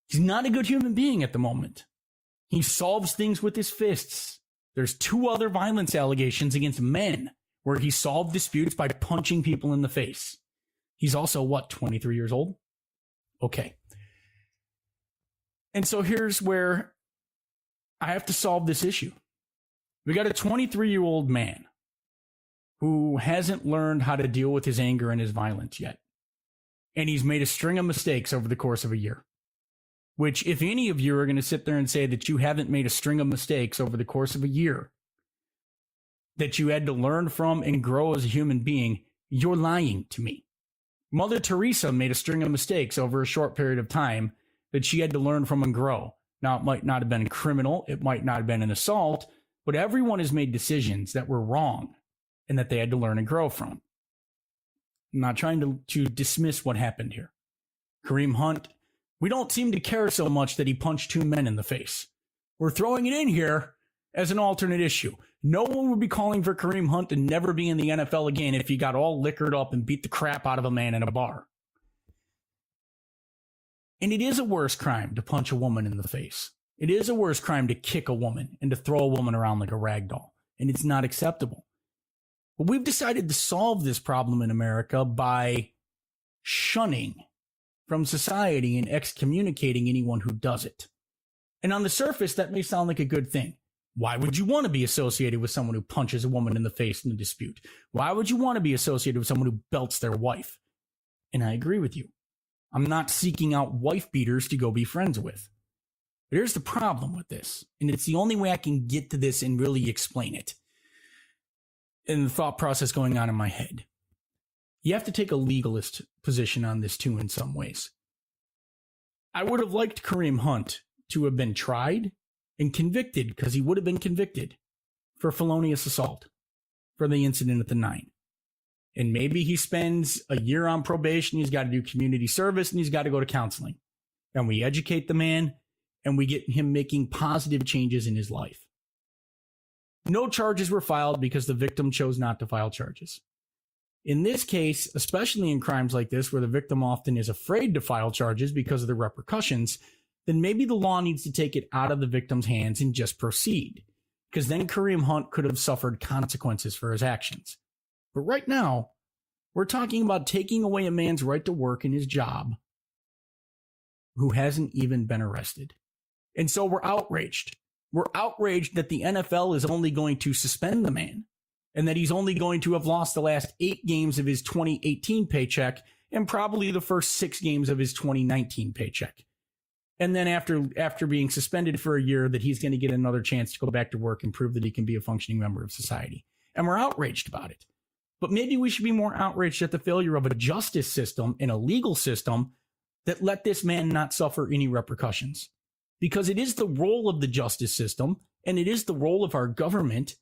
He's not a good human being at the moment. He solves things with his fists. There's 2 other violence allegations against men where he solved disputes by punching people in the face. He's also, 23 years old? Okay. And so here's where I have to solve this issue. We got a 23-year-old man who hasn't learned how to deal with his anger and his violence yet. And he's made a string of mistakes over the course of a year. Which, if any of you are going to sit there and say that you haven't made a string of mistakes over the course of a year, that you had to learn from and grow as a human being, you're lying to me. Mother Teresa made a string of mistakes over a short period of time that she had to learn from and grow. Now, it might not have been criminal, it might not have been an assault, but everyone has made decisions that were wrong and that they had to learn and grow from. I'm not trying to dismiss what happened here. Kareem Hunt, we don't seem to care so much that he punched 2 men in the face. We're throwing it in here as an alternate issue. No one would be calling for Kareem Hunt to never be in the NFL again if he got all liquored up and beat the crap out of a man in a bar. And it is a worse crime to punch a woman in the face. It is a worse crime to kick a woman and to throw a woman around like a rag doll. And it's not acceptable. But we've decided to solve this problem in America by shunning from society and excommunicating anyone who does it. And on the surface, that may sound like a good thing. Why would you want to be associated with someone who punches a woman in the face in a dispute? Why would you want to be associated with someone who belts their wife? And I agree with you. I'm not seeking out wife beaters to go be friends with. But here's the problem with this, and it's the only way I can get to this and really explain it. And the thought process going on in my head. You have to take a legalist position on this too in some ways. I would have liked Kareem Hunt to have been tried and convicted, because he would have been convicted for felonious assault for the incident at the 9. And maybe he spends a year on probation, he's got to do community service, and he's got to go to counseling. And we educate the man, and we get him making positive changes in his life. No charges were filed because the victim chose not to file charges. In this case, especially in crimes like this, where the victim often is afraid to file charges because of the repercussions, then maybe the law needs to take it out of the victim's hands and just proceed. Because then Kareem Hunt could have suffered consequences for his actions. But right now, we're talking about taking away a man's right to work in his job who hasn't even been arrested. And so we're outraged. We're outraged that the NFL is only going to suspend the man and that he's only going to have lost the last 8 games of his 2018 paycheck and probably the first 6 games of his 2019 paycheck. And then after being suspended for a year, that he's going to get another chance to go back to work and prove that he can be a functioning member of society. And we're outraged about it. But maybe we should be more outraged at the failure of a justice system and a legal system that let this man not suffer any repercussions. Because it is the role of the justice system, and it is the role of our government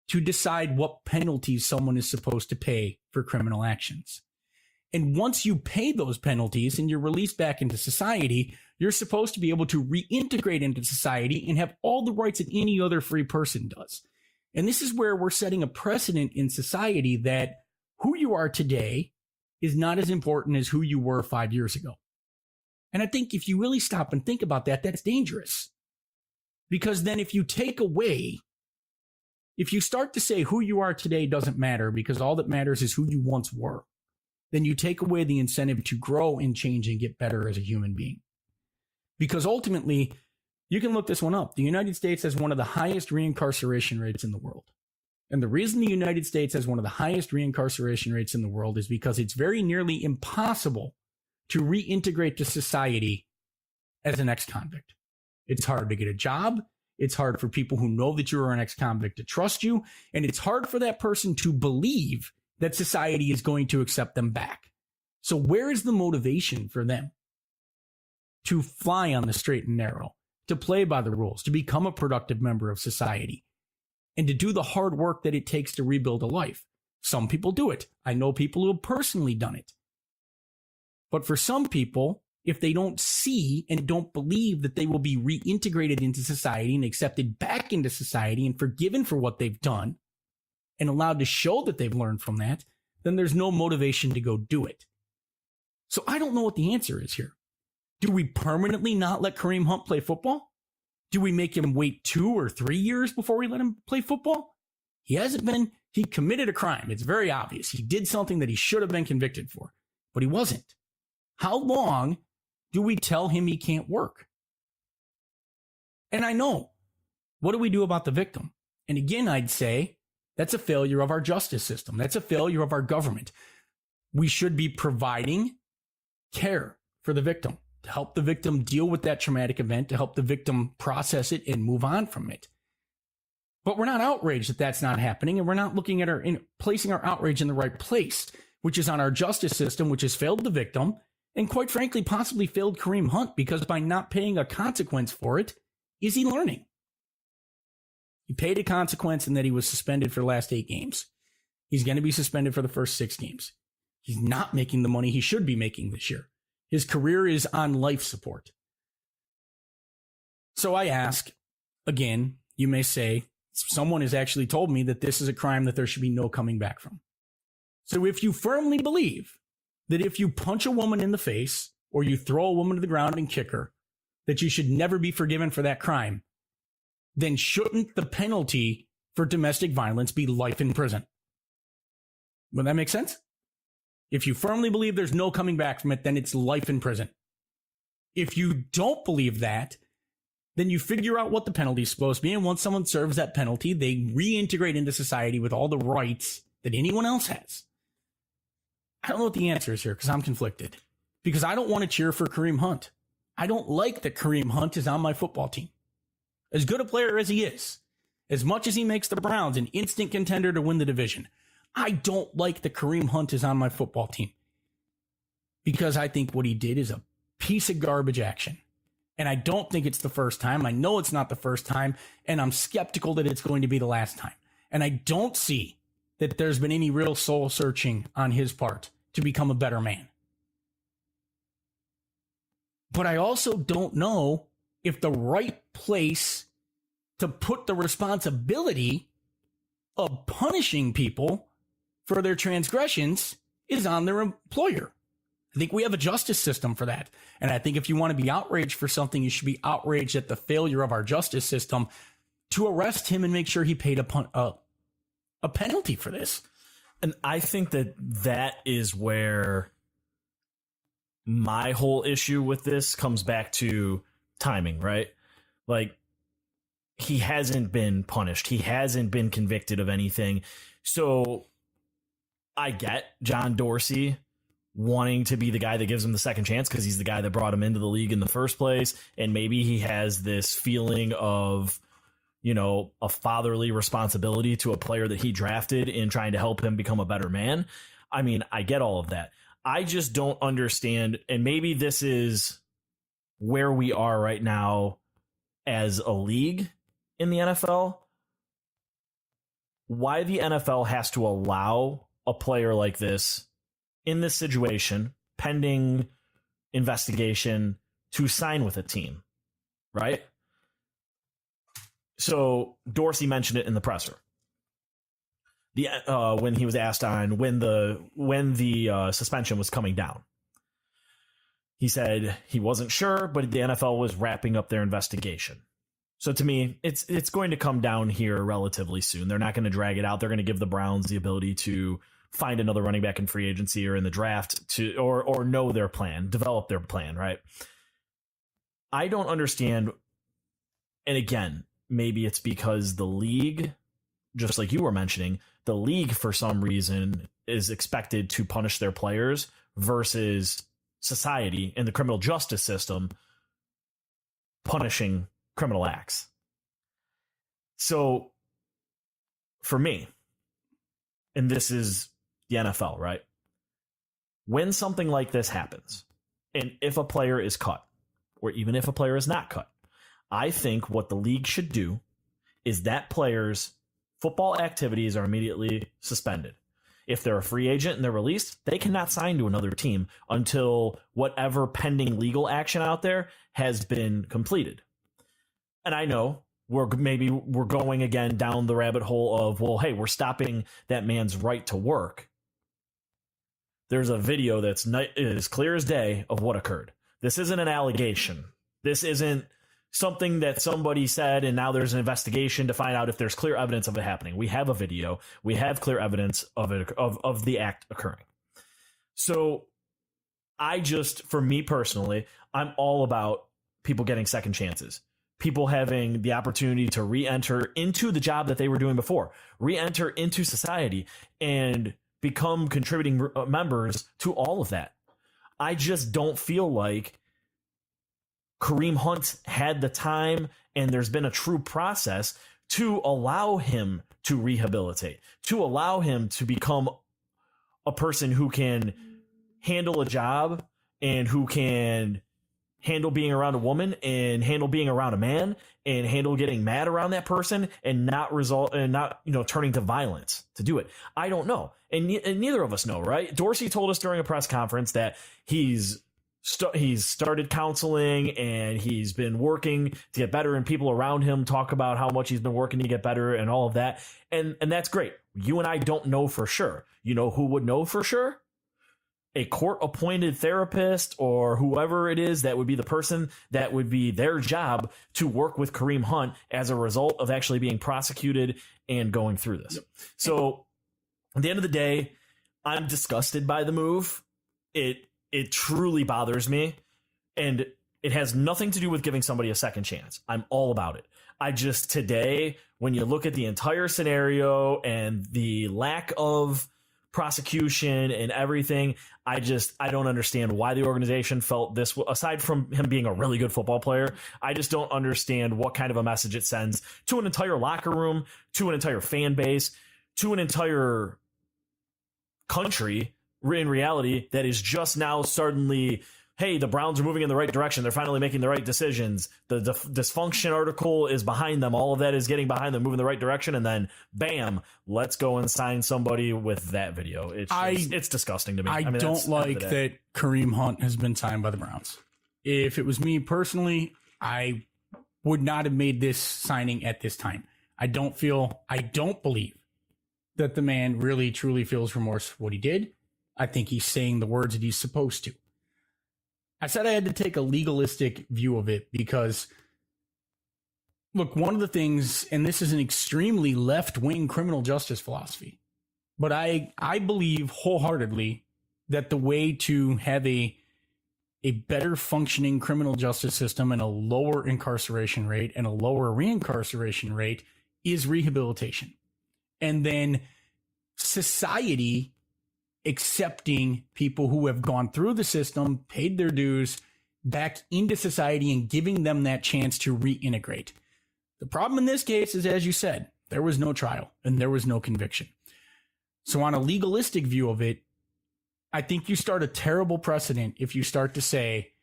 to decide what penalties someone is supposed to pay for criminal actions. And once you pay those penalties and you're released back into society, you're supposed to be able to reintegrate into society and have all the rights that any other free person does. And this is where we're setting a precedent in society that who you are today is not as important as who you were 5 years ago. And I think if you really stop and think about that, that's dangerous. Because then if you start to say who you are today doesn't matter because all that matters is who you once were, then you take away the incentive to grow and change and get better as a human being. Because ultimately, you can look this one up. The United States has one of the highest reincarceration rates in the world. And the reason the United States has one of the highest reincarceration rates in the world is because it's very nearly impossible to reintegrate to society as an ex-convict. It's hard to get a job. It's hard for people who know that you're an ex-convict to trust you. And it's hard for that person to believe that society is going to accept them back. So where is the motivation for them to fly on the straight and narrow, to play by the rules, to become a productive member of society, and to do the hard work that it takes to rebuild a life? Some people do it. I know people who have personally done it. But for some people, if they don't see and don't believe that they will be reintegrated into society and accepted back into society and forgiven for what they've done and allowed to show that they've learned from that, then there's no motivation to go do it. So I don't know what the answer is here. Do we permanently not let Kareem Hunt play football? Do we make him wait 2 or 3 years before we let him play football? He committed a crime. It's very obvious. He did something that he should have been convicted for, but he wasn't. How long do we tell him he can't work? And I know, what do we do about the victim? And again, I'd say that's a failure of our justice system. That's a failure of our government. We should be providing care for the victim, to help the victim deal with that traumatic event, to help the victim process it and move on from it. But we're not outraged that that's not happening, and we're not looking at placing our outrage in the right place, which is on our justice system, which has failed the victim, and quite frankly, possibly failed Kareem Hunt, because by not paying a consequence for it, is he learning? He paid a consequence in that he was suspended for the last 8 games. He's going to be suspended for the first 6 games. He's not making the money he should be making this year. His career is on life support. So I ask, again, you may say, someone has actually told me that this is a crime that there should be no coming back from. So if you firmly believe that if you punch a woman in the face or you throw a woman to the ground and kick her, that you should never be forgiven for that crime, then shouldn't the penalty for domestic violence be life in prison? Would that make sense? If you firmly believe there's no coming back from it, then it's life in prison. If you don't believe that, then you figure out what the penalty is supposed to be. And once someone serves that penalty, they reintegrate into society with all the rights that anyone else has. I don't know what the answer is here because I'm conflicted. Because I don't want to cheer for Kareem Hunt. I don't like that Kareem Hunt is on my football team. As good a player as he is, as much as he makes the Browns an instant contender to win the division, I don't like that Kareem Hunt is on my football team. Because I think what he did is a piece of garbage action. And I don't think it's the first time. I know it's not the first time. And I'm skeptical that it's going to be the last time. And I don't see that there's been any real soul searching on his part to become a better man. But I also don't know if the right place to put the responsibility of punishing people for their transgressions is on their employer. I think we have a justice system for that. And I think if you want to be outraged for something, you should be outraged at the failure of our justice system to arrest him and make sure he paid a penalty for this. And I think that is where my whole issue with this comes back to timing, right? Like, he hasn't been punished. He hasn't been convicted of anything. So I get John Dorsey wanting to be the guy that gives him the second chance because he's the guy that brought him into the league in the first place. And maybe he has this feeling of, you know, a fatherly responsibility to a player that he drafted in trying to help him become a better man. I mean, I get all of that. I just don't understand. And maybe this is where we are right now as a league in the NFL. Why the NFL has to allow a player like this in this situation, pending investigation, to sign with a team, right? So Dorsey mentioned it in the presser. When he was asked on when the suspension was coming down, he said he wasn't sure, but the NFL was wrapping up their investigation. So to me, it's going to come down here relatively soon. They're not going to drag it out. They're going to give the Browns the ability to find another running back in free agency or in the draft to or know their plan, develop their plan, right? I don't understand. And again, maybe it's because the league, just like you were mentioning, the league for some reason is expected to punish their players versus society and the criminal justice system punishing criminal acts. So for me, and this is the NFL, right? When something like this happens, and if a player is cut, or even if a player is not cut, I think what the league should do is that player's football activities are immediately suspended. If they're a free agent and they're released, they cannot sign to another team until whatever pending legal action out there has been completed. And I know we're going again down the rabbit hole of, well, hey, we're stopping that man's right to work. There's a video that's as clear as day of what occurred. This isn't an allegation. This isn't something that somebody said and now there's an investigation to find out if there's clear evidence of it happening. We have a video. We have clear evidence of it, of the act occurring. So for me personally, I'm all about people getting second chances. People having the opportunity to re-enter into the job that they were doing before, re-enter into society and become contributing members to all of that. I just don't feel like Kareem Hunt had the time and there's been a true process to allow him to rehabilitate, to allow him to become a person who can handle a job and who can handle being around a woman and handle being around a man and handle getting mad around that person and not turning to violence to do it. I don't know. And neither of us know, right? Dorsey told us during a press conference that he's started counseling and he's been working to get better, and people around him talk about how much he's been working to get better and all of that. And that's great. You and I don't know for sure. You know who would know for sure? A court-appointed therapist or whoever it is that would be the person that would be their job to work with Kareem Hunt as a result of actually being prosecuted and going through this. Yep. So at the end of the day, I'm disgusted by the move. It truly bothers me. And it has nothing to do with giving somebody a second chance. I'm all about it. I just, today, when you look at the entire scenario and the lack of prosecution and everything, I don't understand why the organization felt this. Aside from him being a really good football player, I just don't understand what kind of a message it sends to an entire locker room, to an entire fan base, to an entire country in reality that is just now suddenly, hey, the Browns are moving in the right direction. They're finally making the right decisions. The dysfunction article is behind them. All of that is getting behind them, moving the right direction. And then, bam, let's go and sign somebody with that video. It's disgusting to me. I don't like that Kareem Hunt has been signed by the Browns. If it was me personally, I would not have made this signing at this time. I don't believe that the man really, truly feels remorse for what he did. I think he's saying the words that he's supposed to. I said I had to take a legalistic view of it because, look, one of the things, and this is an extremely left-wing criminal justice philosophy, but I believe wholeheartedly that the way to have a better functioning criminal justice system and a lower incarceration rate and a lower reincarceration rate is rehabilitation. And then society accepting people who have gone through the system, paid their dues, back into society and giving them that chance to reintegrate. The problem in this case is, as you said, there was no trial and there was no conviction. So on a legalistic view of it, I think you start a terrible precedent if you start to say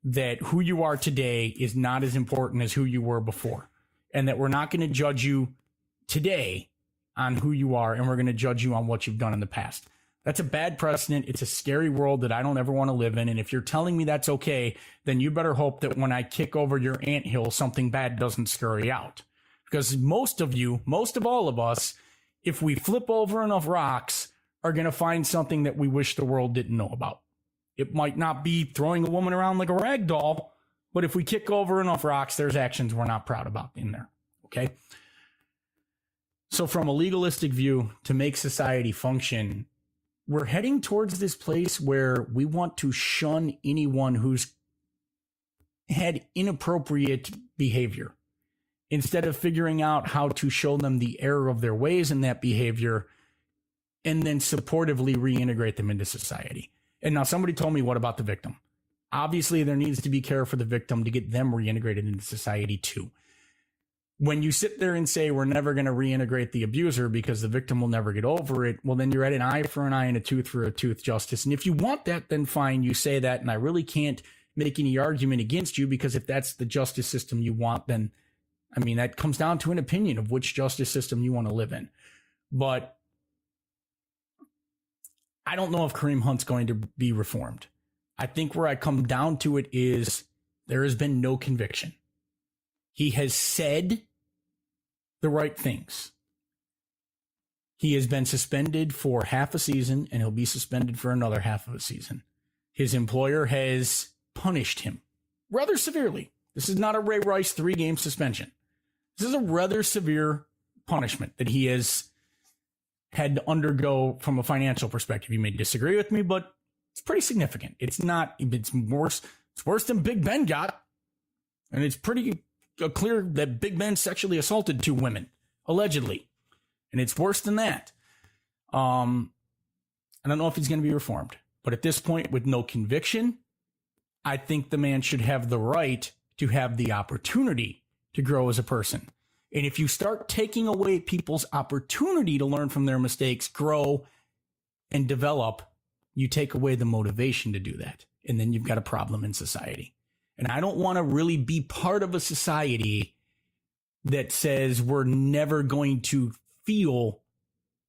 that who you are today is not as important as who you were before, and that we're not going to judge you today on who you are, and we're going to judge you on what you've done in the past. That's a bad precedent. It's a scary world that I don't ever want to live in. And if you're telling me that's okay, then you better hope that when I kick over your anthill, something bad doesn't scurry out. Because most of all of us, if we flip over enough rocks, are going to find something that we wish the world didn't know about. It might not be throwing a woman around like a rag doll, but if we kick over enough rocks, there's actions we're not proud about in there. Okay? So from a legalistic view, to make society function, we're heading towards this place where we want to shun anyone who's had inappropriate behavior, instead of figuring out how to show them the error of their ways in that behavior and then supportively reintegrate them into society. And now somebody told me, what about the victim? Obviously, there needs to be care for the victim to get them reintegrated into society too. When you sit there and say we're never going to reintegrate the abuser because the victim will never get over it, well, then you're at an eye for an eye and a tooth for a tooth justice. And if you want that, then fine, you say that. And I really can't make any argument against you, because if that's the justice system you want, then, I mean, that comes down to an opinion of which justice system you want to live in. But I don't know if Kareem Hunt's going to be reformed. I think where I come down to it is there has been no conviction. He has said the right things. He has been suspended for half a season, and he'll be suspended for another half of a season. His employer has punished him rather severely. This is not a Ray Rice 3-game suspension. This is a rather severe punishment that he has had to undergo from a financial perspective. You may disagree with me, but it's pretty significant. It's worse than Big Ben got. And it's pretty clear that Big Ben sexually assaulted 2 women, allegedly. And it's worse than that. I don't know if he's going to be reformed. But at this point, with no conviction, I think the man should have the right to have the opportunity to grow as a person. And if you start taking away people's opportunity to learn from their mistakes, grow, and develop, you take away the motivation to do that. And then you've got a problem in society. And I don't want to really be part of a society that says we're never going to feel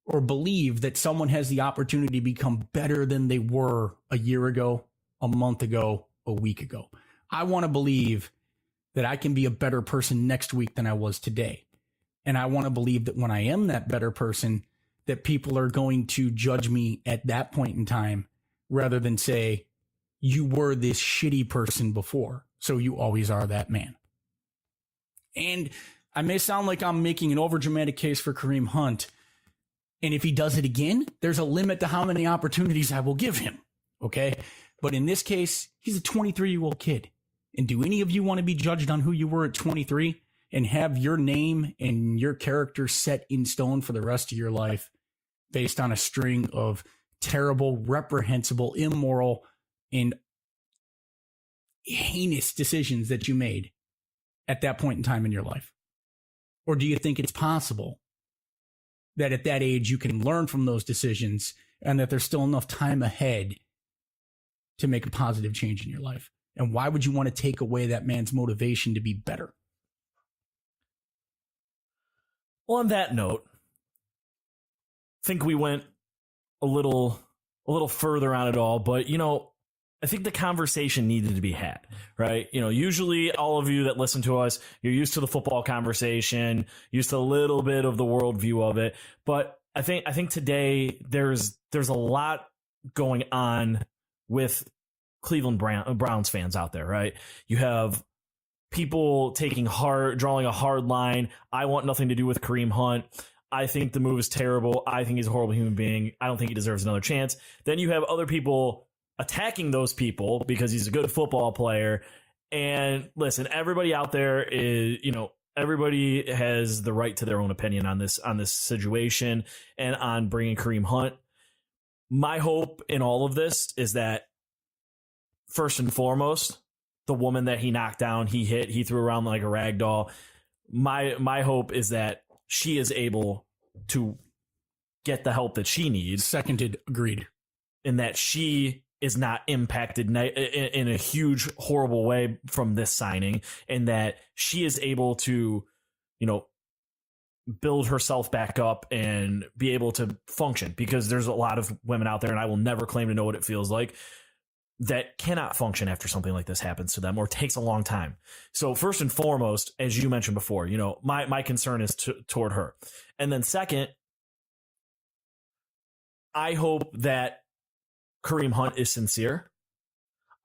or believe that someone has the opportunity to become better than they were a year ago, a month ago, a week ago. I want to believe that I can be a better person next week than I was today. And I want to believe that when I am that better person, that people are going to judge me at that point in time, rather than say, you were this shitty person before, so you always are that man. And I may sound like I'm making an overdramatic case for Kareem Hunt, And if he does it again, there's a limit to how many opportunities I will give him. Okay. But in this case, he's a 23-year-old kid. And do any of you want to be judged on who you were at 23 and have your name and your character set in stone for the rest of your life based on a string of terrible, reprehensible, immoral, and heinous decisions that you made at that point in time in your life? Or do you think it's possible that at that age you can learn from those decisions and that there's still enough time ahead to make a positive change in your life? And why would you want to take away that man's motivation to be better? Well, on that note, I think we went a little further on it all, but I think the conversation needed to be had, right? Usually all of you that listen to us, you're used to the football conversation, used to a little bit of the worldview of it. But I think today there's a lot going on with Cleveland Browns fans out there, right? You have people drawing a hard line. I want nothing to do with Kareem Hunt. I think the move is terrible. I think he's a horrible human being. I don't think he deserves another chance. Then you have other people attacking those people because he's a good football player. And listen, everybody out there is, everybody has the right to their own opinion on this situation and on bringing Kareem Hunt. My hope in all of this is that, first and foremost, the woman that he knocked down, he threw around like a rag doll. My hope is that she is able to get the help that she needs. Seconded, agreed. And that she is not impacted in a huge, horrible way from this signing, and that she is able to, build herself back up and be able to function, because there's a lot of women out there, and I will never claim to know what it feels like, that cannot function after something like this happens to them or takes a long time. So first and foremost, as you mentioned before, my concern is toward her. And then second, I hope that Kareem Hunt is sincere.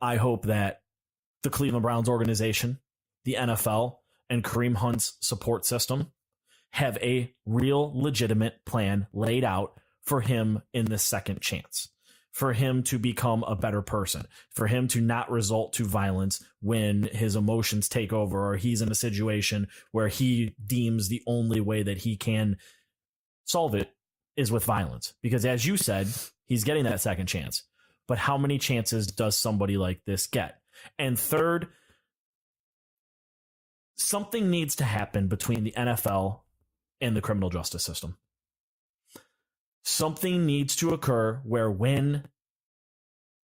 I hope that the Cleveland Browns organization, the NFL, and Kareem Hunt's support system have a real legitimate plan laid out for him in this second chance, for him to become a better person, for him to not resort to violence when his emotions take over or he's in a situation where he deems the only way that he can solve it is with violence. Because as you said, he's getting that second chance. But how many chances does somebody like this get? And third, something needs to happen between the NFL and the criminal justice system. Something needs to occur where when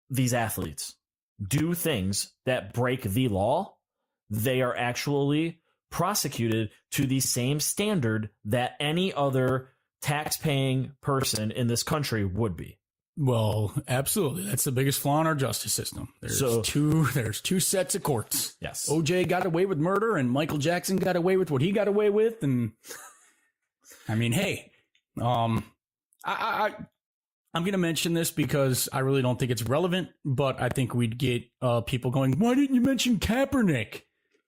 these athletes do things that break the law, they are actually prosecuted to the same standard that any other tax-paying person in this country would be. Well, absolutely. That's the biggest flaw in our justice system. There's two sets of courts. Yes. OJ got away with murder and Michael Jackson got away with what he got away with. And I mean, hey, I'm going to mention this because I really don't think it's relevant, but I think we'd get people going, why didn't you mention Kaepernick?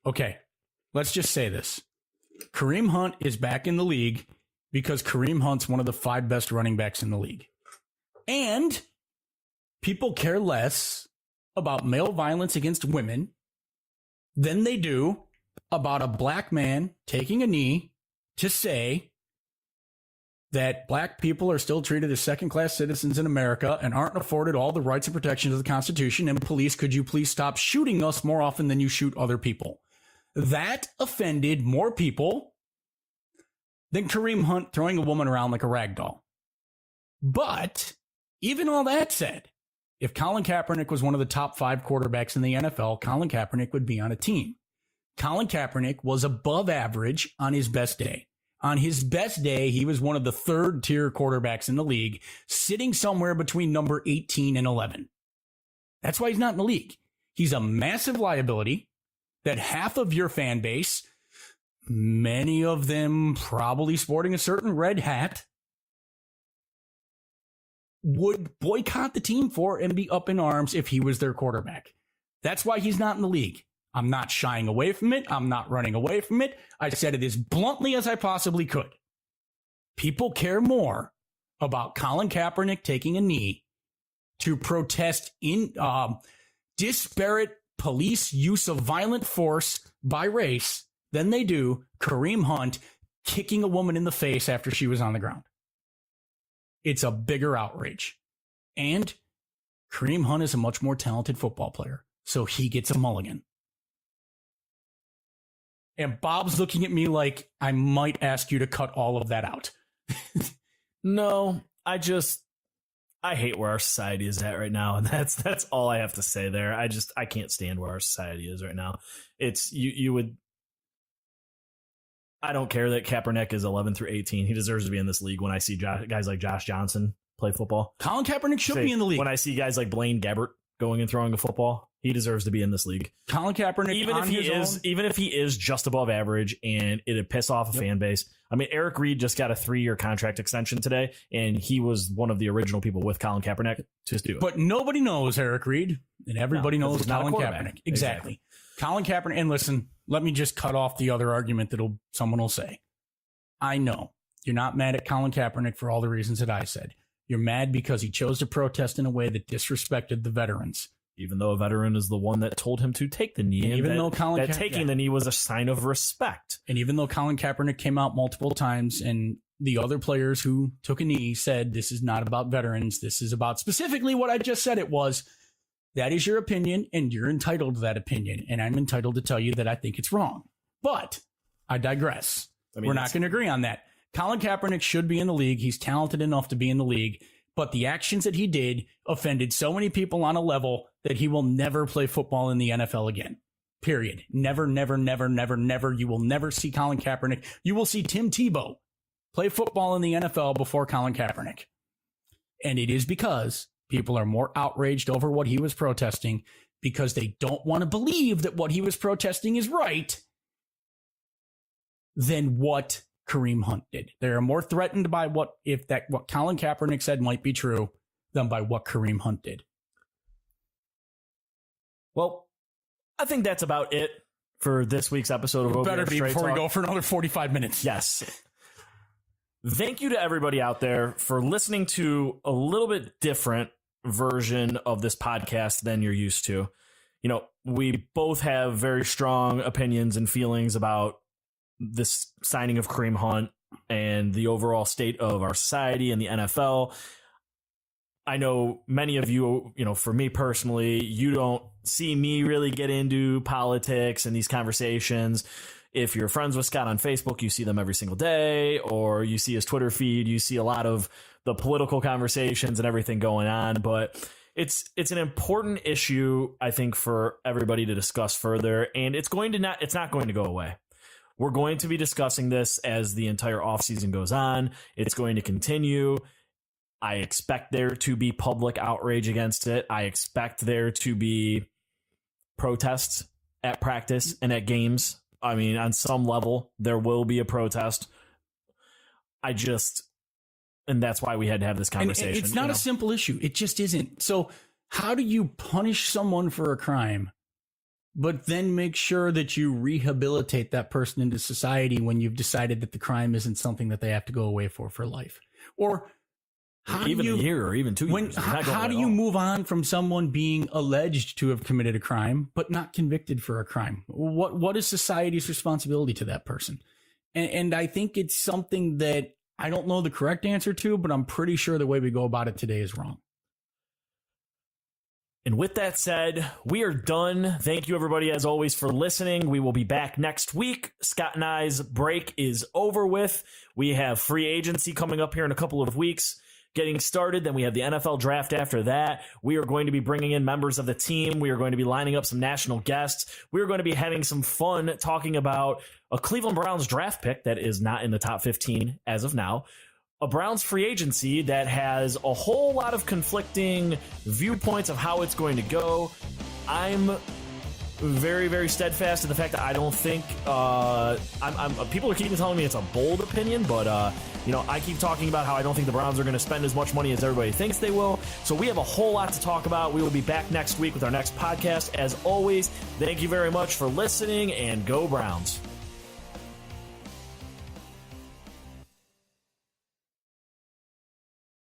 Okay, let's just say this. Kareem Hunt is back in the league because Kareem Hunt's one of the 5 best running backs in the league. And people care less about male violence against women than they do about a black man taking a knee to say that black people are still treated as second-class citizens in America and aren't afforded all the rights and protections of the Constitution. And police, could you please stop shooting us more often than you shoot other people? That offended more people than Kareem Hunt throwing a woman around like a rag doll. But even all that said, if Colin Kaepernick was one of the top 5 quarterbacks in the NFL, Colin Kaepernick would be on a team. Colin Kaepernick was above average on his best day. On his best day, he was one of the 3rd-tier quarterbacks in the league, sitting somewhere between number 18 and 11. That's why he's not in the league. He's a massive liability that half of your fan base, many of them probably sporting a certain red hat, would boycott the team for and be up in arms if he was their quarterback. That's why he's not in the league. I'm not shying away from it. I'm not running away from it. I said it as bluntly as I possibly could. People care more about Colin Kaepernick taking a knee to protest in disparate police use of violent force by race than they do Kareem Hunt kicking a woman in the face after she was on the ground. It's a bigger outrage. And Kareem Hunt is a much more talented football player, so he gets a mulligan. And Bob's looking at me like I might ask you to cut all of that out. No, I hate where our society is at right now, and that's all I have to say there. I can't stand where our society is right now. It's you would. I don't care that Kaepernick is 11 through 18. He deserves to be in this league. When I see guys like Josh Johnson play football, Colin Kaepernick should be in the league. When I see guys like Blaine Gabbert going and throwing a football, he deserves to be in this league. Colin Kaepernick, even if he is just above average, and it'd piss off a fan base. I mean, Eric Reed just got a 3-year contract extension today, and he was one of the original people with Colin Kaepernick to do it. But nobody knows Eric Reed, and everybody knows Colin Kaepernick. Exactly. Colin Kaepernick. And listen, let me just cut off the other argument that someone will say. I know you're not mad at Colin Kaepernick for all the reasons that I said. You're mad because he chose to protest in a way that disrespected the veterans. Even though a veteran is the one that told him to take the knee. And even though taking the knee was a sign of respect. And even though Colin Kaepernick came out multiple times and the other players who took a knee said, this is not about veterans. This is about specifically what I just said it was. That is your opinion, and you're entitled to that opinion. And I'm entitled to tell you that I think it's wrong. But I digress. We're not going to agree on that. Colin Kaepernick should be in the league. He's talented enough to be in the league. But the actions that he did offended so many people on a level that he will never play football in the NFL again. Period. Never, never, never, never, never. You will never see Colin Kaepernick. You will see Tim Tebow play football in the NFL before Colin Kaepernick. And it is because people are more outraged over what he was protesting because they don't want to believe that what he was protesting is right than what Kareem Hunt did. They are more threatened by what Colin Kaepernick said might be true than by what Kareem Hunt did. Well, I think that's about it for this week's episode of OBR Better be Straight before Talk. we go for another 45 minutes. Yes. Thank you to everybody out there for listening to a little bit different version of this podcast than you're used to. You know, we both have very strong opinions and feelings about this signing of Kareem Hunt and the overall state of our society and the NFL. I know many of you, for me personally, you don't see me really get into politics and these conversations. If you're friends with Scott on Facebook, you see them every single day, or you see his Twitter feed, you see a lot of the political conversations and everything going on. But it's an important issue, I think, for everybody to discuss further, and it's not going to go away. We're going to be discussing this as the entire offseason goes on. It's going to continue. I expect there to be public outrage against it. I expect there to be protests at practice and at games. I mean, on some level, there will be a protest. And that's why we had to have this conversation. And it's not a simple issue. It just isn't. So how do you punish someone for a crime, but then make sure that you rehabilitate that person into society when you've decided that the crime isn't something that they have to go away for life? Or even a year or even 2 years. How do you move on from someone being alleged to have committed a crime, but not convicted for a crime? What is society's responsibility to that person? And I think it's something that I don't know the correct answer to, but I'm pretty sure the way we go about it today is wrong. And with that said, we are done. Thank you, everybody, as always, for listening. We will be back next week. Scott and I's break is over with. We have free agency coming up here in a couple of weeks getting started. Then we have the NFL draft after that. We are going to be bringing in members of the team. We are going to be lining up some national guests. We are going to be having some fun talking about a Cleveland Browns draft pick that is not in the top 15 as of now. A Browns free agency that has a whole lot of conflicting viewpoints of how it's going to go. I'm very, very steadfast in the fact that I don't think people are keeping telling me it's a bold opinion, but I keep talking about how I don't think the Browns are going to spend as much money as everybody thinks they will. So we have a whole lot to talk about. We will be back next week with our next podcast. As always, thank you very much for listening, and go Browns.